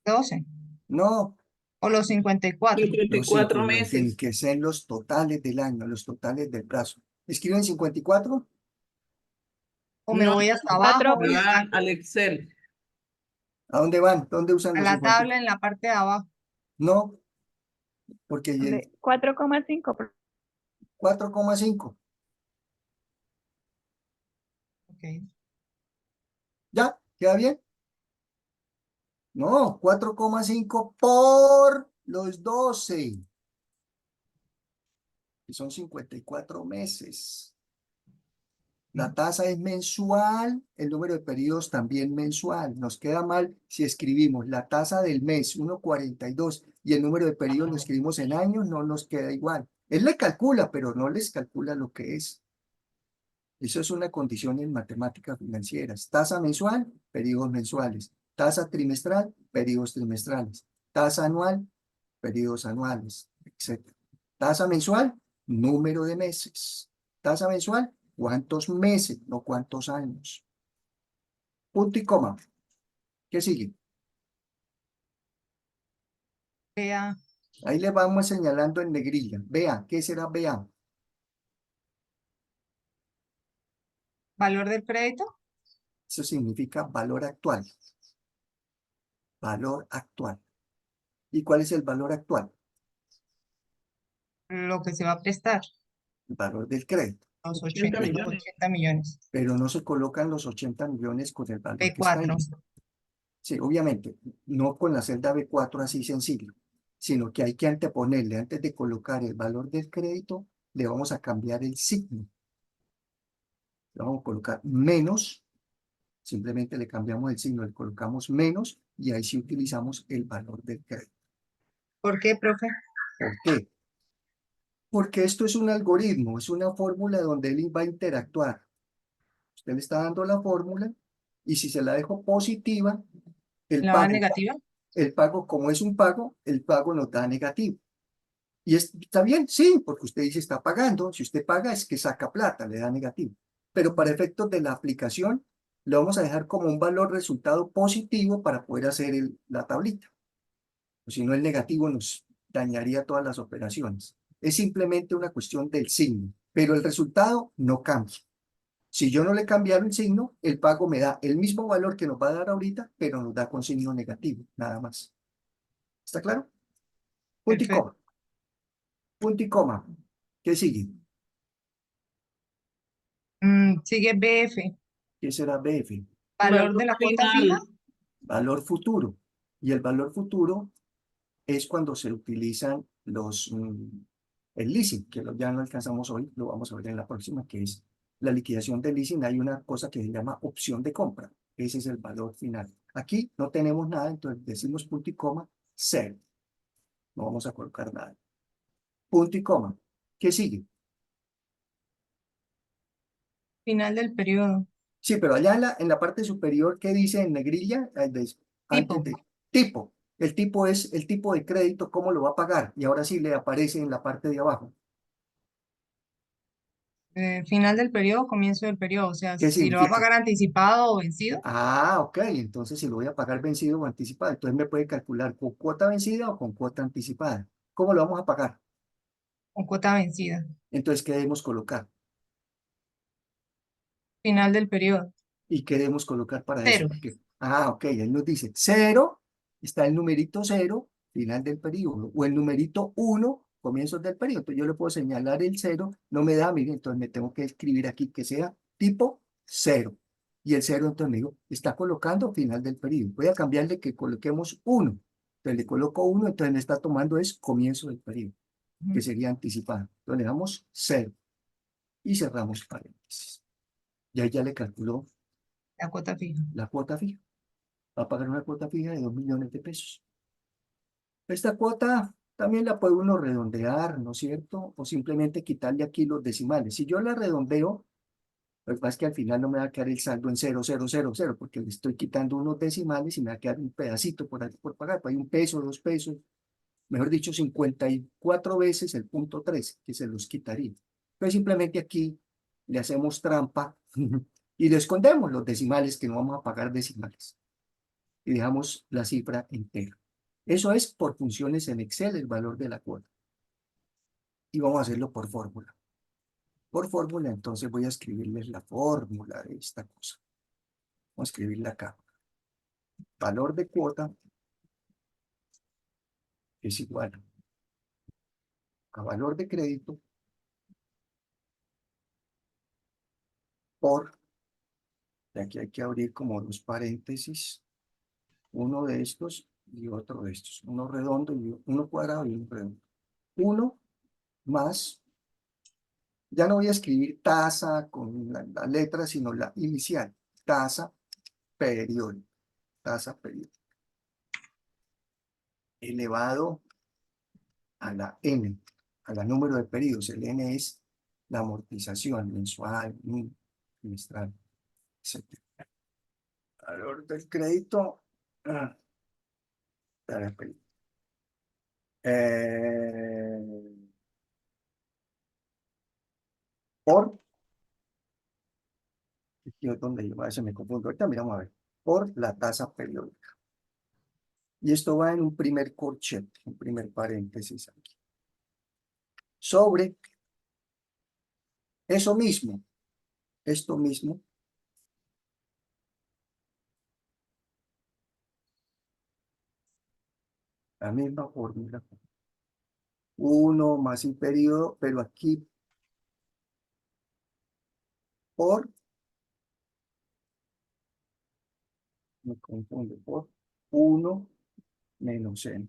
[SPEAKER 2] 12
[SPEAKER 1] No,
[SPEAKER 2] o los 54.
[SPEAKER 3] 54
[SPEAKER 1] tienen
[SPEAKER 3] meses.
[SPEAKER 1] que ser los totales del año, los totales del plazo. ¿Escriben 54?
[SPEAKER 2] O me
[SPEAKER 3] No,
[SPEAKER 2] voy hasta
[SPEAKER 4] cuatro.
[SPEAKER 2] abajo y
[SPEAKER 3] van al Excel.
[SPEAKER 1] ¿A dónde van? ¿Dónde usan
[SPEAKER 2] a
[SPEAKER 1] los
[SPEAKER 2] la
[SPEAKER 1] 54?
[SPEAKER 2] tabla en la parte de abajo.
[SPEAKER 1] No, porque
[SPEAKER 4] 4,5.
[SPEAKER 1] 4,5.
[SPEAKER 2] Ok.
[SPEAKER 1] ¿Ya? ¿Queda bien? No, 4,5 por los 12, que son 54 meses. La tasa es mensual, el número de periodos también mensual. Nos queda mal si escribimos la tasa del mes 1,42 y el número de periodos lo escribimos en años, no nos queda igual. Él le calcula, pero no les calcula lo que es. Eso es una condición en matemáticas financieras. Tasa mensual, periodos mensuales. Tasa trimestral, periodos trimestrales. Tasa anual, periodos anuales, etc. Tasa mensual, número de meses. Tasa mensual, cuántos meses, no cuántos años. Punto y coma. ¿Qué sigue?
[SPEAKER 2] Vea,
[SPEAKER 1] Ahí le vamos señalando en negrilla. Vea, ¿qué será vea?
[SPEAKER 2] valor del crédito,
[SPEAKER 1] Eso significa valor actual. Valor actual. ¿Y cuál es el valor actual?
[SPEAKER 2] lo que se va a prestar,
[SPEAKER 1] El valor del crédito.
[SPEAKER 2] los
[SPEAKER 3] 80
[SPEAKER 2] 80,
[SPEAKER 3] millones.
[SPEAKER 2] 80 millones.
[SPEAKER 1] Pero no se colocan los 80 millones con el valor que está ahí.
[SPEAKER 2] B4.
[SPEAKER 1] Sí, obviamente, no con la celda B4 así sencillo, sino que hay que anteponerle, antes de colocar el valor del crédito, le vamos a cambiar el signo. Le vamos a colocar menos, simplemente le cambiamos el signo, le colocamos menos y ahí sí utilizamos el valor del crédito.
[SPEAKER 2] ¿Por qué, profe?
[SPEAKER 1] ¿Por qué? Porque esto es un algoritmo, es una fórmula donde él va a interactuar. Usted le está dando la fórmula y si se la dejo positiva, El
[SPEAKER 2] ¿La va
[SPEAKER 1] pago,
[SPEAKER 2] negativa?
[SPEAKER 1] el pago, como es un pago, el pago nos da negativo. Y está bien, sí, porque usted dice está pagando. Si usted paga es que saca plata, le da negativo. Pero para efectos de la aplicación, le vamos a dejar como un valor resultado positivo para poder hacer la tablita. O si no, el negativo nos dañaría todas las operaciones. Es simplemente una cuestión del signo, pero el resultado no cambia. Si yo no le cambiara el signo, el pago me da el mismo valor que nos va a dar ahorita, pero nos da con signo negativo, nada más. ¿Está claro? Punto y
[SPEAKER 2] Perfecto.
[SPEAKER 1] coma. Punto y coma. ¿Qué sigue?
[SPEAKER 2] Sigue BF,
[SPEAKER 1] ¿Qué será BF?
[SPEAKER 2] valor de
[SPEAKER 3] Valor
[SPEAKER 2] la cuota fija.
[SPEAKER 3] final.
[SPEAKER 1] Valor futuro. Y el valor futuro es cuando se utilizan el leasing, que ya no alcanzamos hoy, lo vamos a ver en la próxima, que es la liquidación del leasing. Hay una cosa que se llama opción de compra. Ese es el valor final. Aquí no tenemos nada, entonces decimos punto y coma, cero. No vamos a colocar nada. Punto y coma. ¿Qué sigue?
[SPEAKER 2] Final del periodo.
[SPEAKER 1] Sí, pero allá en la parte superior, ¿qué dice en negrilla? Antes
[SPEAKER 2] Tipo,
[SPEAKER 1] de tipo. El tipo es el tipo de crédito, cómo lo va a pagar. Y ahora sí le aparece en la parte de abajo.
[SPEAKER 2] final del periodo, comienzo del periodo. O sea,
[SPEAKER 1] ¿Qué
[SPEAKER 2] si lo va a
[SPEAKER 1] significa?
[SPEAKER 2] pagar anticipado o vencido,
[SPEAKER 1] Ah, ok. Entonces, si lo voy a pagar vencido o anticipado, entonces me puede calcular con cuota vencida o con cuota anticipada. ¿Cómo lo vamos a pagar?
[SPEAKER 2] o cuota vencida.
[SPEAKER 1] Entonces, ¿qué debemos colocar?
[SPEAKER 2] Final del periodo.
[SPEAKER 1] ¿Y qué debemos colocar para eso?
[SPEAKER 2] Cero.
[SPEAKER 1] Porque, ok, él nos dice cero, está el numerito cero, final del periodo, o el numerito uno, comienzos del periodo. Entonces yo le puedo señalar el cero, no me da, mire, entonces me tengo que escribir aquí que sea tipo cero. Y el cero, entonces me digo, está colocando final del periodo. Voy a cambiarle que coloquemos uno. Entonces le coloco uno, entonces me está tomando es comienzo del periodo, que
[SPEAKER 2] Ujú.
[SPEAKER 1] sería anticipado. Entonces le damos cero y cerramos paréntesis. Y ahí ya le calculó
[SPEAKER 2] La cuota fija.
[SPEAKER 1] la cuota fija. Va a pagar una cuota fija de 2 millones de pesos. Esta cuota también la puede uno redondear, ¿no es cierto? O simplemente quitarle aquí los decimales. Si yo la redondeo, lo que pasa es que al final no me va a quedar el saldo en 0,000, porque le estoy quitando unos decimales y me va a quedar un pedacito por pagar. Pues hay 1 peso, 2 pesos, mejor dicho, 54 veces el punto 3, que se los quitaría. Entonces simplemente aquí le hacemos trampa y le escondemos los decimales, que no vamos a pagar decimales, y dejamos la cifra entera. Eso es por funciones en Excel, el valor de la cuota. Y vamos a hacerlo por fórmula. Por fórmula, entonces voy a escribirles la fórmula de esta cosa. Vamos a escribirla acá. Valor de cuota es igual a valor de crédito por, de aquí hay que abrir como dos paréntesis, uno de estos y otro de estos. Uno redondo y uno cuadrado y uno redondo. Uno más, ya no voy a escribir tasa con la letra, sino la inicial. Tasa periódica. Tasa periódica. Elevado a la n, a la número de periodos. El n es la amortización mensual, trimestral, etc. Valor del crédito. Dale, eh, por, aquí es donde yo a veces me confundo. Ahorita miramos a ver. Por la tasa periódica. Y esto va en un primer corchete, un primer paréntesis aquí. Sobre eso mismo, esto mismo, la misma fórmula. Uno más el periodo, pero aquí por, me confunde, por uno menos n.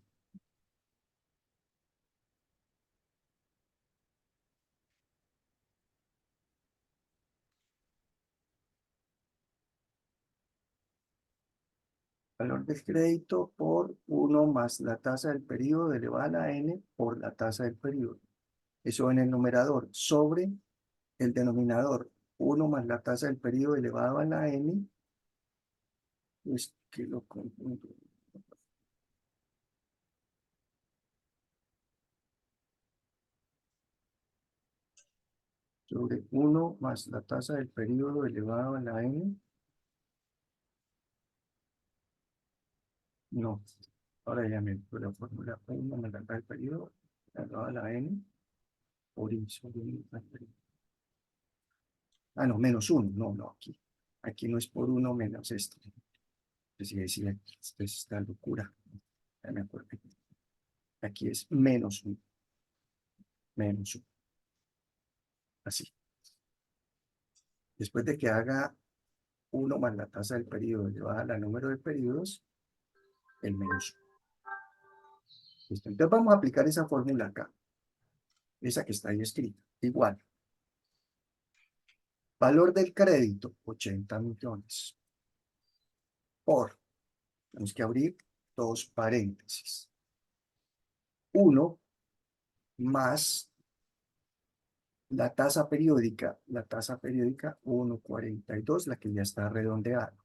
[SPEAKER 1] Valor del crédito por uno más la tasa del periodo elevada a la n por la tasa del periodo. Eso en el numerador. Sobre el denominador. Uno más la tasa del periodo elevado a la n, pues que lo confundo. Sobre 1 más la tasa del periodo elevado a la n. No, ahora ya me doy la fórmula 1 más la tasa del periodo elevado a la n por i sobre i más periodo. Ah, no, menos 1. No, no, aquí. Aquí no es por 1 menos esto. Pues sí, decía, esto es esta locura. Ya me acuerdo. Aquí es menos 1. Menos 1. Así. Después de que haga 1 más la tasa del periodo elevada al número de periodos, el menos 1. ¿Listo? Entonces vamos a aplicar esa fórmula acá. Esa que está ahí escrita. Igual. Valor del crédito, 80 millones. Por, tenemos que abrir dos paréntesis. 1 más la tasa periódica 1,42, la que ya está redondeada.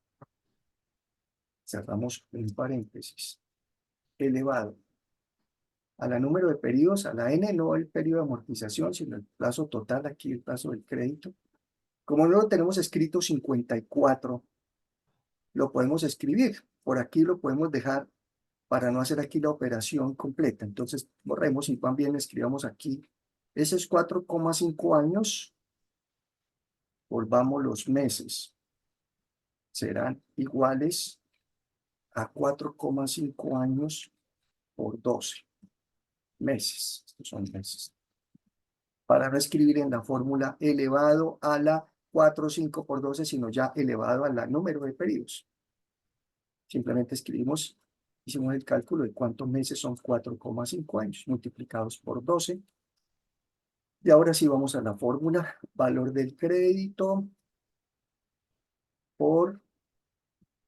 [SPEAKER 1] Cerramos un paréntesis. Elevado a la número de periodos, a la n, no el periodo de amortización, sino el plazo total, aquí el plazo del crédito. Como no lo tenemos escrito 54, lo podemos escribir. Por aquí lo podemos dejar para no hacer aquí la operación completa. Entonces borremos y también escribamos aquí. Ese es 4,5 años. Volvamos los meses. Serán iguales a 4,5 años por 12 meses. Estos son meses. Para no escribir en la fórmula elevado a la 4,5 por 12, sino ya elevado a la número de periodos. Simplemente escribimos, hicimos el cálculo de cuántos meses son 4,5 años multiplicados por 12. Y ahora sí vamos a la fórmula, valor del crédito por,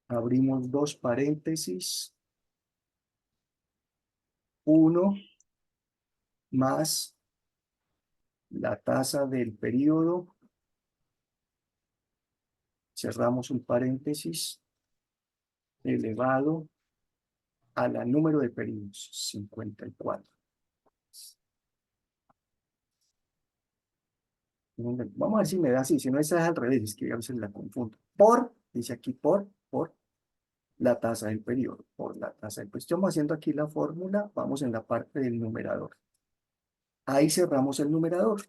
[SPEAKER 1] abrimos dos paréntesis, 1 más la tasa del periodo, cerramos un paréntesis, elevado a la número de periodos, 54. Vamos a ver si me da así, si no esa es al revés, es que a veces la confundo. Por, dice aquí por la tasa del periodo, por la tasa del periodo. Estamos haciendo aquí la fórmula, vamos en la parte del numerador. Ahí cerramos el numerador.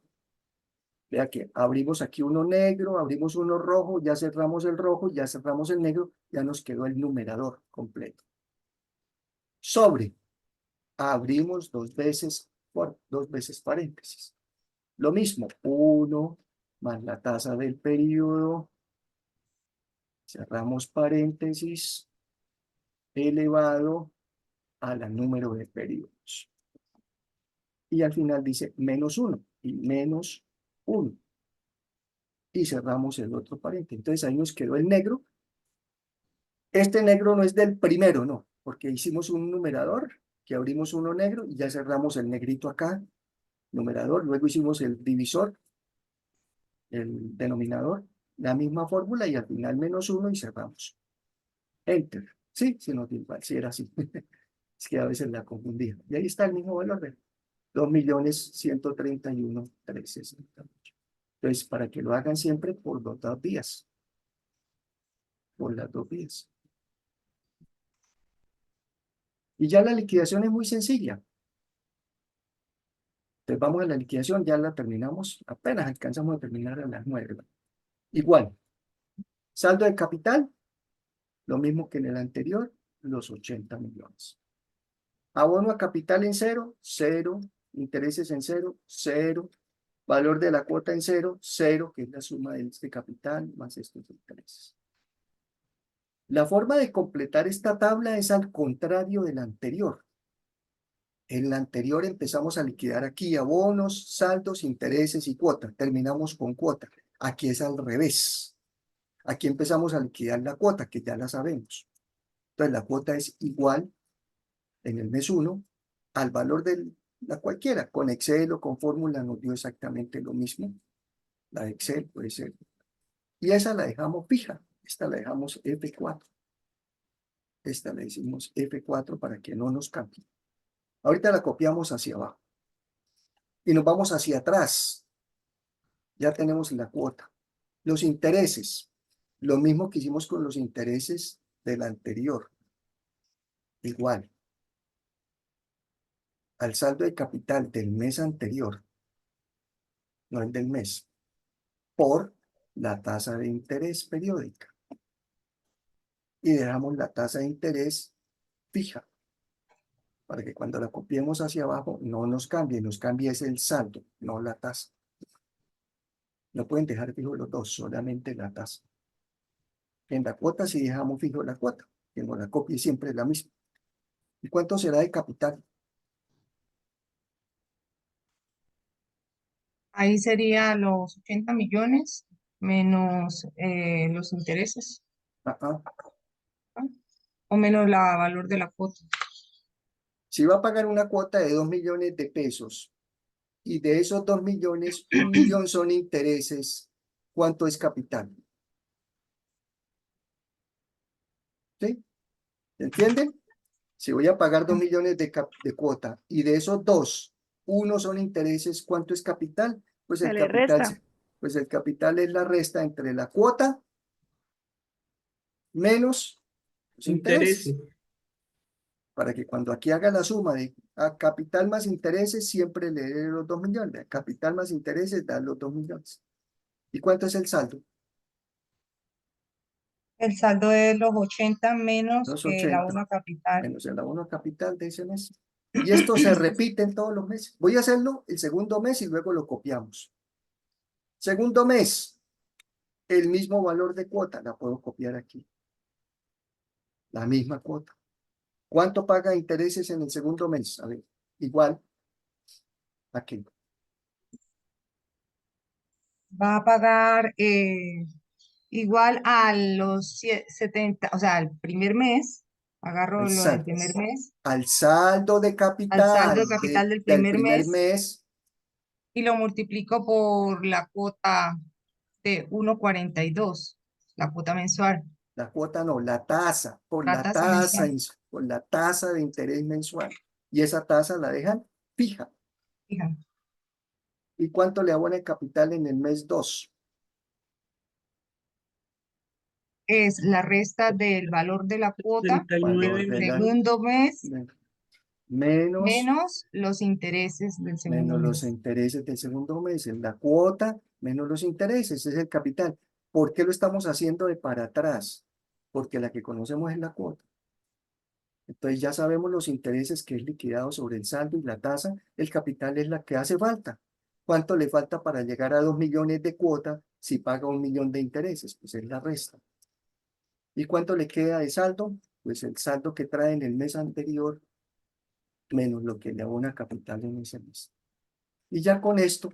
[SPEAKER 1] Vea que abrimos aquí uno negro, abrimos uno rojo, ya cerramos el rojo, ya cerramos el negro, ya nos quedó el numerador completo. Sobre, abrimos dos veces paréntesis. Lo mismo, 1 más la tasa del periodo, cerramos paréntesis, elevado a la número de periodos. Y al final dice menos 1 y menos 1. Y cerramos el otro paréntesis. Entonces ahí nos quedó el negro. Este negro no es del primero, no, porque hicimos un numerador, que abrimos uno negro y ya cerramos el negrito acá, numerador. Luego hicimos el divisor, el denominador, la misma fórmula y al final menos 1 y cerramos. Enter. Sí, sí, no, igual, sí era así. Es que a veces la confundía. Y ahí está el mismo valor de 2.131.368. Entonces, para que lo hagan siempre por los dos vías. Por las dos vías. Y ya la liquidación es muy sencilla. Entonces vamos a la liquidación, ya la terminamos. Apenas alcanzamos a terminar a las 9. Igual. Saldo de capital, lo mismo que en el anterior, los 80 millones. Abono a capital en 0, 0. Intereses en 0, 0. Valor de la cuota en 0, 0, que es la suma de este capital más estos intereses. La forma de completar esta tabla es al contrario de la anterior. En la anterior empezamos a liquidar aquí abonos, saldos, intereses y cuotas. Terminamos con cuota. Aquí es al revés. Aquí empezamos a liquidar la cuota, que ya la sabemos. Entonces la cuota es igual en el mes 1 al valor de la cualquiera. Con Excel o con fórmula nos dio exactamente lo mismo. La de Excel puede ser. Y esa la dejamos fija. Esta la dejamos F4. Esta le decimos F4 para que no nos cambie. Ahorita la copiamos hacia abajo. Y nos vamos hacia atrás. Ya tenemos la cuota. Los intereses. Lo mismo que hicimos con los intereses del anterior. Igual. Al saldo de capital del mes anterior, no el del mes, por la tasa de interés periódica. Y dejamos la tasa de interés fija, para que cuando la copiemos hacia abajo no nos cambie es el saldo, no la tasa. No pueden dejar fijo los dos, solamente la tasa. En la cuota sí dejamos fijo la cuota, que no la copie siempre es la misma. ¿Y cuánto será de capital?
[SPEAKER 2] Ahí sería los 80 millones menos los intereses,
[SPEAKER 1] Ah, ah.
[SPEAKER 2] ¿no? O menos la valor de la cuota.
[SPEAKER 1] Si va a pagar una cuota de 2 millones de pesos y de esos 2 millones, 1 millón son intereses, ¿cuánto es capital? ¿Sí? ¿Entienden? Si voy a pagar 2 millones de cuota y de esos 2, 1 son intereses, ¿cuánto es capital? Pues
[SPEAKER 4] Se
[SPEAKER 1] el
[SPEAKER 4] le
[SPEAKER 1] capital,
[SPEAKER 4] resta.
[SPEAKER 1] pues el capital es la resta entre la cuota menos los intereses.
[SPEAKER 3] Intereses.
[SPEAKER 1] Para que cuando aquí haga la suma de capital más intereses, siempre le dé los 2 millones. Capital más intereses da los 2 millones. ¿Y cuánto es el saldo?
[SPEAKER 2] El saldo es los 80 menos
[SPEAKER 1] Los
[SPEAKER 2] el
[SPEAKER 1] 80
[SPEAKER 2] abono a capital.
[SPEAKER 1] menos el abono capital de ese mes. Y esto se repite en todos los meses. Voy a hacerlo el segundo mes y luego lo copiamos. Segundo mes, el mismo valor de cuota, la puedo copiar aquí. La misma cuota. ¿Cuánto paga intereses en el segundo mes? A ver, igual aquí.
[SPEAKER 2] Va a pagar igual a los 70, o sea, al primer mes, agarro
[SPEAKER 1] Al
[SPEAKER 2] lo del
[SPEAKER 1] saldo,
[SPEAKER 2] primer mes,
[SPEAKER 1] al saldo de
[SPEAKER 2] al saldo de
[SPEAKER 1] capital
[SPEAKER 2] capital del
[SPEAKER 1] del
[SPEAKER 2] primer
[SPEAKER 1] primer
[SPEAKER 2] mes
[SPEAKER 1] mes.
[SPEAKER 2] y lo multiplico por la cuota de 1,42, la cuota mensual,
[SPEAKER 1] La cuota no, la tasa,
[SPEAKER 2] la tasa mensual.
[SPEAKER 1] por la tasa de interés mensual. Y esa tasa la dejan fija.
[SPEAKER 2] Fija.
[SPEAKER 1] ¿Y cuánto le abona el capital en el mes 2?
[SPEAKER 2] Es la resta del valor de la cuota,
[SPEAKER 1] Valor
[SPEAKER 3] 69
[SPEAKER 1] de la
[SPEAKER 3] millones.
[SPEAKER 2] segundo mes,
[SPEAKER 1] menos,
[SPEAKER 2] menos los intereses del segundo
[SPEAKER 1] menos los
[SPEAKER 2] mes.
[SPEAKER 1] intereses del segundo mes. En la cuota menos los intereses, es el capital. ¿Por qué lo estamos haciendo de para atrás? Porque la que conocemos es la cuota. Entonces ya sabemos los intereses que es liquidado sobre el saldo y la tasa. El capital es la que hace falta. ¿Cuánto le falta para llegar a 2 millones de cuota si paga 1 millón de intereses? Pues es la resta. ¿Y cuánto le queda de saldo? Pues el saldo que trae en el mes anterior menos lo que le abona capital en ese mes. Y ya con esto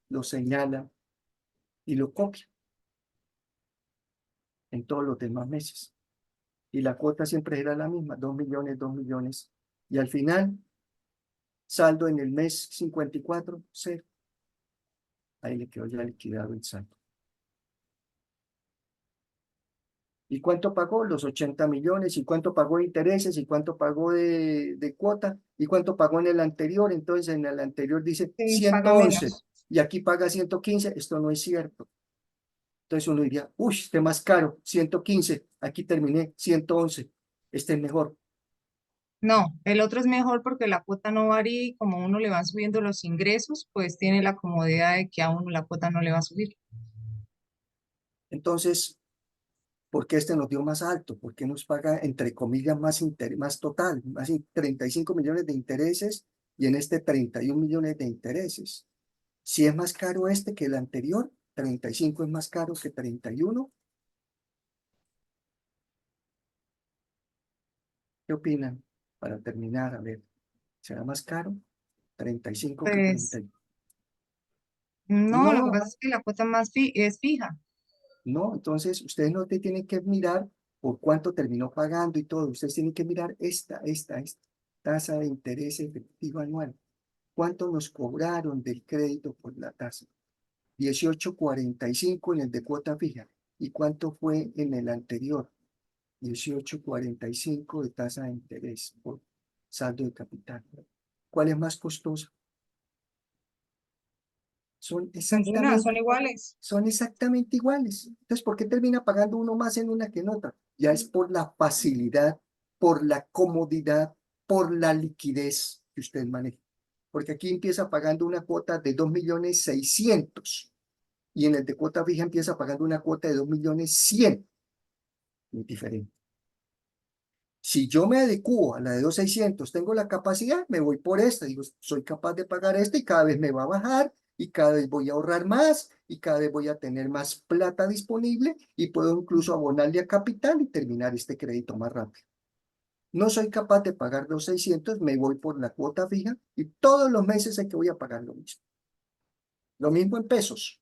[SPEAKER 1] lo señala y lo copia en todos los demás meses. Y la cuota siempre era la misma, 2 millones, 2 millones. Y al final, saldo en el mes 54, 0. Ahí le quedó ya liquidado el saldo. ¿Y cuánto pagó? Los 80 millones. ¿Y cuánto pagó de intereses? ¿Y cuánto pagó de cuota? ¿Y cuánto pagó en el anterior? Entonces en el anterior dice
[SPEAKER 2] Sí, paga
[SPEAKER 1] 111
[SPEAKER 2] menos.
[SPEAKER 1] y aquí paga 115. Esto no es cierto. Entonces uno diría, uy, este más caro, 115. Aquí terminé, 111. Este es mejor.
[SPEAKER 2] No, el otro es mejor porque la cuota no varía y como a uno le van subiendo los ingresos, pues tiene la comodidad de que a uno la cuota no le va a subir.
[SPEAKER 1] Entonces, ¿por qué este nos dio más alto? ¿Por qué nos paga, entre comillas, más total? Más 35 millones de intereses y en este 31 millones de intereses. Si es más caro este que el anterior, 35 es más caro que 31. ¿Qué opinan? Para terminar, a ver, ¿será más caro? 35 que
[SPEAKER 2] Pues
[SPEAKER 1] 31.
[SPEAKER 2] no, lo que
[SPEAKER 1] No,
[SPEAKER 2] pasa es que la cuota es fija.
[SPEAKER 1] no, entonces ustedes no te tienen que mirar por cuánto terminó pagando y todo. Ustedes tienen que mirar esta tasa de interés efectivo anual. ¿Cuánto nos cobraron del crédito por la tasa? 18.45 en el de cuota fija. ¿Y cuánto fue en el anterior? 18.45 de tasa de interés por saldo de capital. ¿Cuál es más costosa? Son
[SPEAKER 2] Ninguna, son iguales.
[SPEAKER 1] son exactamente iguales. Entonces, ¿por qué termina pagando uno más en una que en otra? Ya es por la facilidad, por la comodidad, por la liquidez que usted maneja. Porque aquí empieza pagando una cuota de 2.600.000 y en el de cuota fija empieza pagando una cuota de 2.100.000. Muy diferente. Si yo me adecuo a la de 2.600.000, tengo la capacidad, me voy por esta. Digo, soy capaz de pagar esta y cada vez me va a bajar y cada vez voy a ahorrar más y cada vez voy a tener más plata disponible y puedo incluso abonarle a capital y terminar este crédito más rápido. No soy capaz de pagar 2.600.000, me voy por la cuota fija y todos los meses sé que voy a pagar lo mismo. Lo mismo en pesos.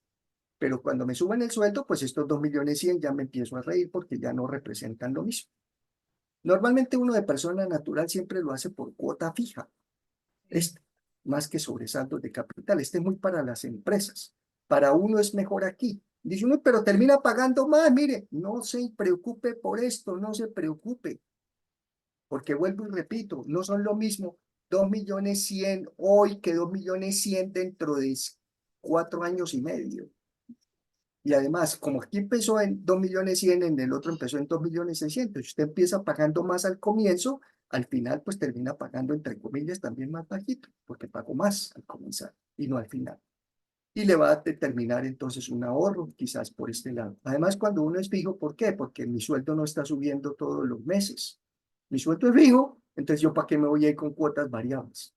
[SPEAKER 1] Pero cuando me suben el sueldo, pues estos 2.100.000 ya me empiezo a reír porque ya no representan lo mismo. Normalmente uno de persona natural siempre lo hace por cuota fija, más que sobresaltos de capital. Este es muy para las empresas. Para uno es mejor aquí. Dice uno, pero termina pagando más. Mire, no se preocupe por esto, no se preocupe. Porque vuelvo y repito, no son lo mismo 2.100.000 hoy que 2.100.000 dentro de 4 años y medio. Y además, como aquí empezó en 2.100.000, en el otro empezó en 2.600.000, si usted empieza pagando más al comienzo, al final pues termina pagando entre comillas también más bajito, porque pagó más al comenzar y no al final. Y le va a determinar entonces un ahorro quizás por este lado. Además, cuando uno es fijo, ¿por qué? Porque mi sueldo no está subiendo todos los meses. Mi sueldo es fijo, entonces yo ¿para qué me voy a ir con cuotas variables?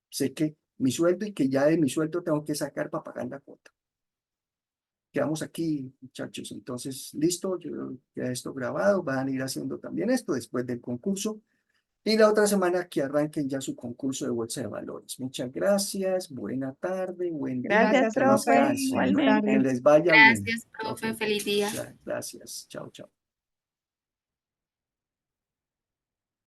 [SPEAKER 1] Sé que mi sueldo y que ya de mi sueldo tengo que sacar para pagar la cuota. Quedamos aquí, muchachos. Entonces, listo, yo ya esto grabado, van a ir haciendo también esto después del concurso. Y la otra semana que arranquen ya su concurso de bolsa de valores. Muchas gracias, buena tarde, buen día,
[SPEAKER 4] Gracias,
[SPEAKER 1] que
[SPEAKER 2] Gracias, profe.
[SPEAKER 1] descansen,
[SPEAKER 2] Feliz
[SPEAKER 4] igualmente.
[SPEAKER 1] que
[SPEAKER 2] tarde.
[SPEAKER 1] les vaya bien.
[SPEAKER 5] Gracias, profe. Feliz día.
[SPEAKER 1] Gracias, chao, chao.